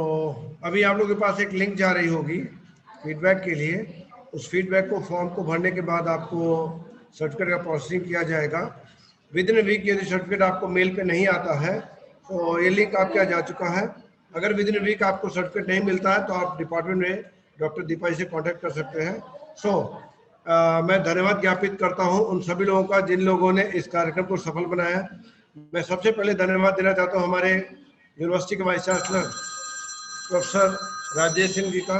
अभी आप लोगों के पास एक लिंक जा रही होगी फीडबैक के लिए। उस फीडबैक को फॉर्म को भरने के बाद आपको सर्टिफिकेट का प्रोसेसिंग किया जाएगा। विद इन वीक यदि सर्टिफिकेट आपको मेल पे नहीं आता है तो ये लिंक आपके यहाँ जा चुका है। अगर विद इन वीक आपको सर्टिफिकेट नहीं मिलता है तो आप डिपार्टमेंट में डॉक्टर दीपा जी से कॉन्टैक्ट कर सकते हैं। सो मैं धन्यवाद ज्ञापित करता हूँ उन सभी लोगों का जिन लोगों ने इस कार्यक्रम को सफल बनाया। मैं सबसे पहले धन्यवाद देना चाहता हूँ हमारे यूनिवर्सिटी के vice chancellor professor Rajesh Singh ji का,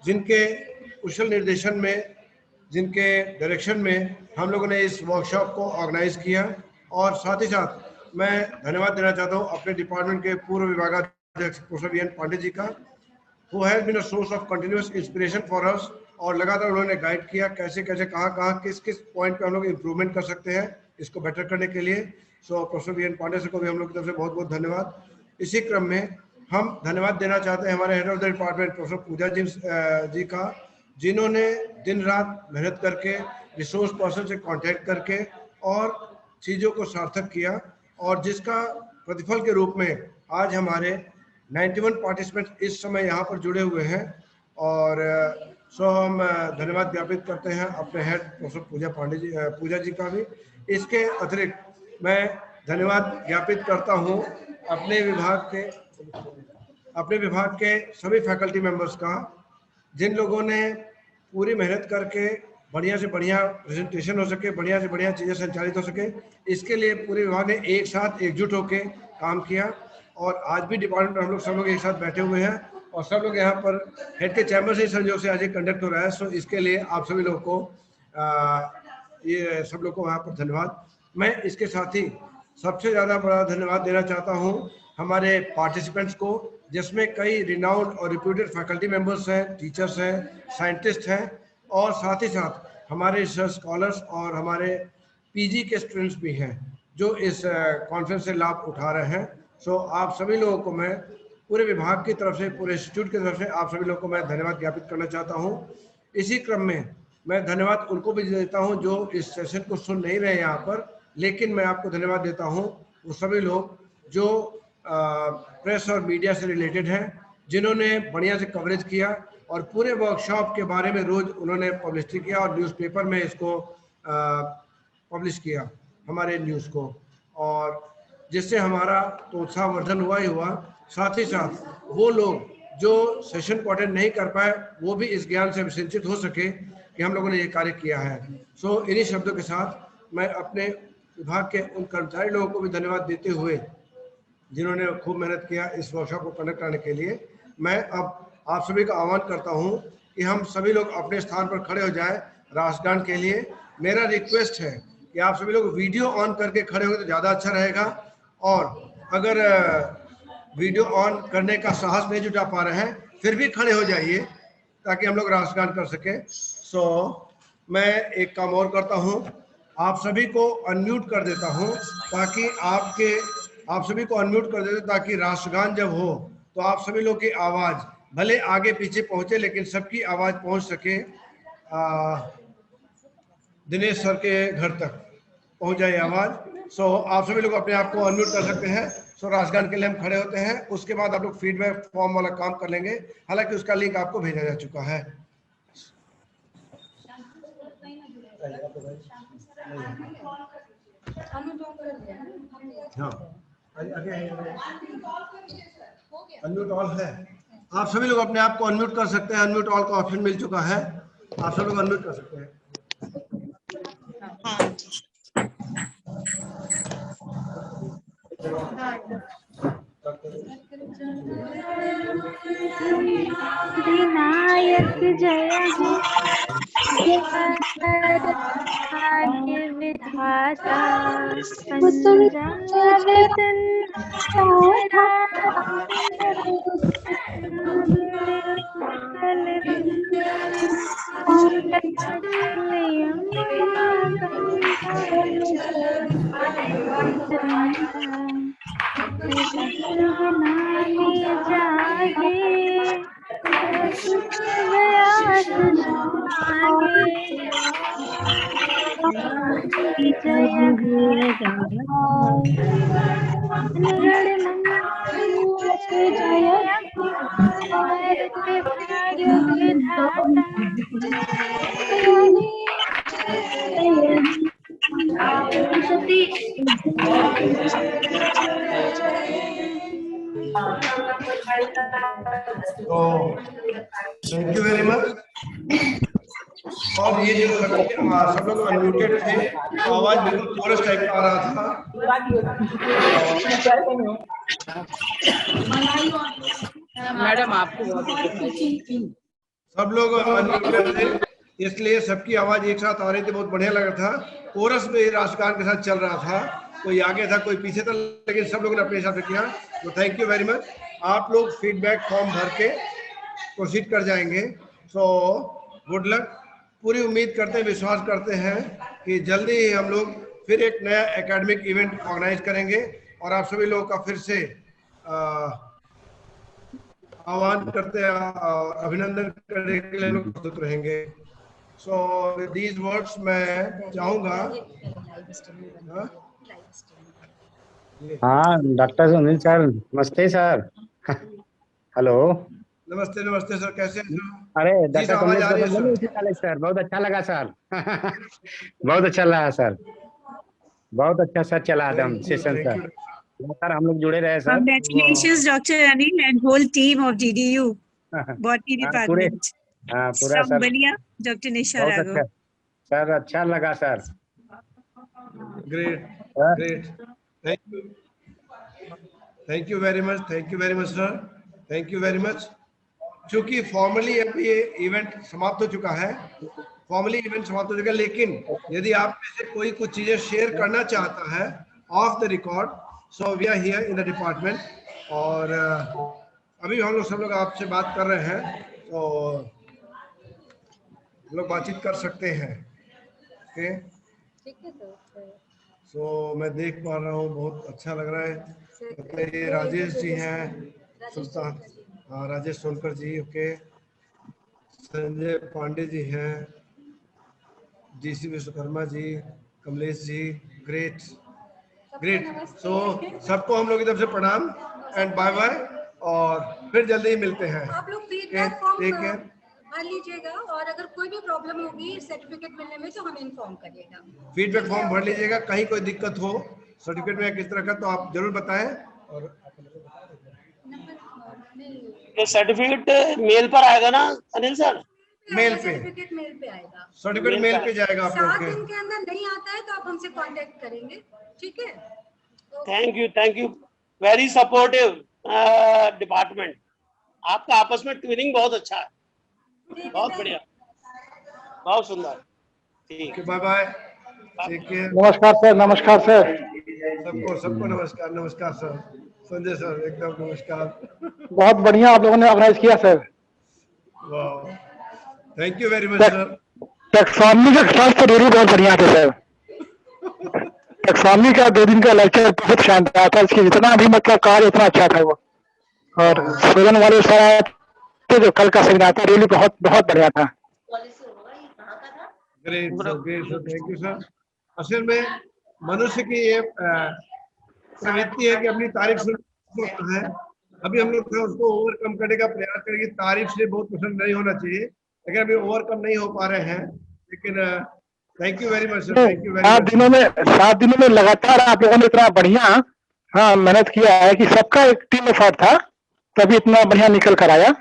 जिनके कुशल निर्देशन में, जिनके डायरेक्शन में हम लोगों ने इस वर्कशॉप को ऑर्गेनाइज किया, और साथ ही साथ मैं धन्यवाद देना चाहता हूँ अपने डिपार्टमेंट के पूर्व विभागाध्यक्ष professor V N Pandey ji का, who has been a source of continuous inspiration for us, और लगातार उन्होंने गाइड किया कैसे कैसे कहाँ किस किस पॉइंट पे हम लोग इम्प्रूवमेंट कर सकते हैं इसको बेटर करने के लिए। So professor V N Pandey को भी हम लोग की तरफ से बहुत बहुत धन्यवाद। इसी क्रम में हम धन्यवाद देना चाहते हैं हमारे head of the department professor Pooja ji का, जिन्होंने दिन रात मेहनत करके रिसोर्स पर्सन से कांटेक्ट करके और चीज़ों को सार्थक किया, और जिसका प्रतिफल के रूप में आज हमारे 91 पार्टिसिपेंट्स इस समय यहाँ पर जुड़े हुए हैं। और सो हम धन्यवाद ज्ञापित करते हैं अपने हेड प्रोफेसर पूजा जी का भी। इसके अतिरिक्त मैं धन्यवाद ज्ञापित करता हूँ अपने विभाग के सभी फैकल्टी मेंबर्स का, जिन लोगों ने पूरी मेहनत करके बढ़िया से बढ़िया प्रेजेंटेशन हो सके, बढ़िया से बढ़िया चीज़ें संचालित हो सके, इसके लिए पूरे विभाग ने एक साथ एकजुट होकर काम किया। और आज भी डिपार्टमेंट में हम लोग सब लोग एक साथ बैठे हुए हैं और सब लोग यहाँ पर हेड के चैम्बर से संयोग से आज ये कंडक्ट हो रहा है। सो इसके लिए आप सभी लोग को ये सब लोग को वहाँ पर धन्यवाद। मैं इसके साथ ही सबसे ज़्यादा बड़ा धन्यवाद देना चाहता हूँ हमारे पार्टिसिपेंट्स को, जिसमें कई रिनाउंड और रिप्यूटेड फैकल्टी मेंबर्स हैं, टीचर्स हैं, साइंटिस्ट हैं, और साथ ही साथ हमारे रिसर्च स्कॉलर्स और हमारे पीजी के स्टूडेंट्स भी हैं जो इस कॉन्फ्रेंस से लाभ उठा रहे हैं। सो आप सभी लोगों को मैं पूरे विभाग की तरफ से, पूरे इंस्टीट्यूट की तरफ से आप सभी लोगों को मैं धन्यवाद ज्ञापित करना चाहता हूं। इसी क्रम में मैं धन्यवाद उनको भी देता हूं जो इस सेशन को सुन नहीं रहे यहाँ पर, लेकिन मैं आपको धन्यवाद देता हूं वो सभी लोग जो प्रेस और मीडिया से रिलेटेड हैं, जिन्होंने बढ़िया से कवरेज किया और पूरे वर्कशॉप के बारे में रोज उन्होंने पब्लिसिटी किया और न्यूज़पेपर में इसको पब्लिश किया हमारे न्यूज़ को, और जिससे हमारा तो उत्साहवर्धन हुआ ही हुआ, साथ ही साथ वो लोग जो सेशन को अटेंड नहीं कर पाए वो भी इस ज्ञान से सिंचित हो सके कि हम लोगों ने ये कार्य किया है। सो इन्हीं शब्दों के साथ मैं अपने विभाग के उन कर्मचारी लोगों को भी धन्यवाद देते हुए जिन्होंने खूब मेहनत किया इस वर्कशॉप को कंडक्ट करने के लिए, मैं अब आप सभी का आह्वान करता हूं कि हम सभी लोग अपने स्थान पर खड़े हो जाएं राष्ट्रगान के लिए। मेरा रिक्वेस्ट है कि आप सभी लोग वीडियो ऑन करके खड़े होंगे तो ज़्यादा अच्छा रहेगा, और अगर वीडियो ऑन करने का साहस नहीं जुटा पा रहे हैं फिर भी खड़े हो जाइए ताकि हम लोग राष्ट्रगान कर सकें। सो मैं एक काम और करता हूं, आप सभी को अनम्यूट कर देता हूं ताकि आप सभी को अनम्यूट कर देते ताकि राष्ट्रगान जब हो तो आप सभी लोग की आवाज़ भले आगे पीछे पहुंचे लेकिन सबकी आवाज़ पहुंच सके, दिनेश सर के घर तक पहुंच जाए आवाज़। सो आप सभी लोग अपने आप को अनम्यूट कर सकते हैं। सो राष्ट्रगान के लिए हम खड़े होते हैं, उसके बाद आप लोग फीडबैक फॉर्म वाला काम कर लेंगे, हालांकि उसका लिंक आपको भेजा जा चुका है। हाँ, अनम्यूट ऑल है, आप सभी लोग अपने आप को अनम्यूट कर सकते हैं। अनम्यूट ऑल का ऑप्शन मिल चुका है, आप सब लोग अनम्यूट कर सकते हैं। विनायक जय हो, भाग्य विधाता, थैंक यू वेरी मच। और ये जो सब लोग अनम्यूटेड थे, आवाज बिल्कुल कोरस टाइप का आ रहा था। मैडम आपको सब लोग अनम्यूटेड थे, इसलिए सबकी आवाज एक साथ आ रही थी, बहुत बढ़िया लग रहा था। कोरस में राष्ट्रगान के साथ चल रहा था, कोई आगे था, कोई पीछे था, लेकिन सब लोगों ने अपने हिसाब से किया। तो थैंक यू वेरी मच। आप लोग फीडबैक फॉर्म भर के प्रोसीड कर जाएंगे। So good luck. पूरी उम्मीद करते हैं, विश्वास करते हैं कि जल्दी ही हम लोग फिर एक नया एकेडमिक इवेंट ऑर्गेनाइज करेंगे और आप सभी लोगों का फिर से आह्वान करते हैं और अभिनंदन करने के लिए लोग प्रस्तुत रहेंगे। सो दीज वर्ड्स मैं चाहूंगा। हाँ डॉक्टर सुनील सर, नमस्ते सर। हेलो। नमस्ते नमस्ते सर, कैसे हैं सर? अरे जी डॉक्टर सर, आवाज आ रही है कमलेश सर, बहुत अच्छा लगा सर। बहुत अच्छा लगा सर, बहुत अच्छा सर चला एकदम session thank sir. You. Sir हम लोग जुड़े रहे sir. Congratulations, Dr. Anil and whole team of DDU, Botany हाँ पूरे, Department. हाँ पूरा From sir Bania, Dr. Nisha बहुत Raghav. अच्छा सर, अच्छा लगा sir. Great sir, great, thank you, thank you very much, thank you very much sir, thank you very much. चूंकि formally अभी ये इवेंट समाप्त हो चुका है, फॉर्मली इवेंट समाप्त हो चुका है, लेकिन यदि आप में से कोई कुछ चीजें शेयर करना चाहता है off the record, so we are here in the department. और अभी हम लोग सब लोग आपसे बात कर रहे हैं, तो हम लोग बातचीत कर सकते हैं। ओके, ठीक है सर। सो मैं देख पा रहा हूँ, बहुत अच्छा लग रहा है। ओके, ये राजेश जी हैं, सुल्तान, हाँ राजेश सोनकर जी, ओके, संजय पांडे जी हैं, GC Vishwakarma ji, Kamlesh ji, great great. सो सबको हम लोग की तरफ से प्रणाम एंड बाय बाय, और फिर जल्दी ही मिलते हैं। आप लोग फीडबैक फॉर्म टेक केयर। भर लीजिएगा और अगर कोई भी प्रॉब्लम होगी सर्टिफिकेट मिलने में तो हमें इन्फॉर्म करिएगा। फीडबैक फॉर्म भर लीजिएगा, कहीं कोई दिक्कत हो सर्टिफिकेट में किस तरह का, तो आप जरूर बताएं। और ये सर्टिफिकेट मेल पर आएगा ना अनिल सर? मेल पे, सर्टिफिकेट मेल पे आएगा। सर्टिफिकेट मेल पे जाएगा आप लोग 7 के। दिन के अंदर नहीं आता है तो आप हमसे कांटेक्ट करेंगे, ठीक है? Thank you, very supportive department. आपका आपस में ट्विनिंग बहुत अच्छा है, बहुत बढ़िया, बहुत सुंदर। ठीक है, बाय बाय, टेक केयर। नमस्कार सर, नमस्कार सर। सबको नमस्कार, नमस्कार सर, संजय सर एकदम नमस्कार। बहुत बढ़िया आप लोगों ने ऑर्गेनाइज किया सर। वाह, thank you very much sir. Taxonomy का क्लास तो डेली बहुत बढ़िया था सर। टैक्सोनॉमी का 2 दिन का लेक्चर बहुत शानदार था, इसकी जितना भी मतलब कार्य उतना अच्छा था वो। और सोलन वाले सर तो जो कल का सेमिनार था रियली बहुत बहुत बढ़िया था। Great sir, great sir, thank you sir. असल में मनुष्य की ये प्रवृत्ति है कि अपनी तारीफ सुनता है। अभी हम लोग उसको ओवरकम करने का प्रयास करें कि तारीफ से बहुत पसंद नहीं होना चाहिए, लेकिन अभी ओवरकम नहीं हो पा रहे हैं। लेकिन thank you very much sir, thank you very much. 7 दिनों में लगातार आप लोगों ने इतना बढ़िया मेहनत किया है कि सबका एक टीम एफर्ट था, तभी इतना बढ़िया निकल कर आया।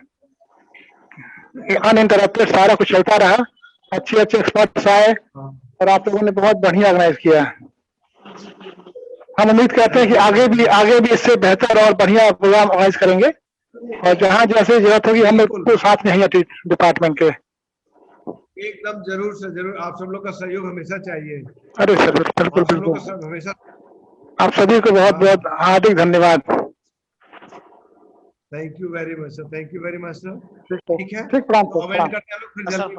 अनइंटरप्टेड सारा कुछ चलता रहा, अच्छे एक्सपर्ट्स आए और आप लोगों ने बहुत बढ़िया ऑर्गेनाइज किया। हम उम्मीद करते हैं कि आगे भी इससे बेहतर और बढ़िया प्रोग्राम ऑर्गेनाइज करेंगे, और जहाँ जैसे जरूरत होगी हम लोग तो साथ में हैं डिपार्टमेंट के। एकदम जरूर से जरूर, आप सब लोग का सहयोग हमेशा चाहिए। अरे सर बिल्कुल बिल्कुल, हमेशा। आप सभी को बहुत बहुत हार्दिक धन्यवाद। Thank you very much sir, thank you very much sir. ठीक है, ठीक, प्रणाम सर, कमेंट करते हैं लोग फिर जल्दी।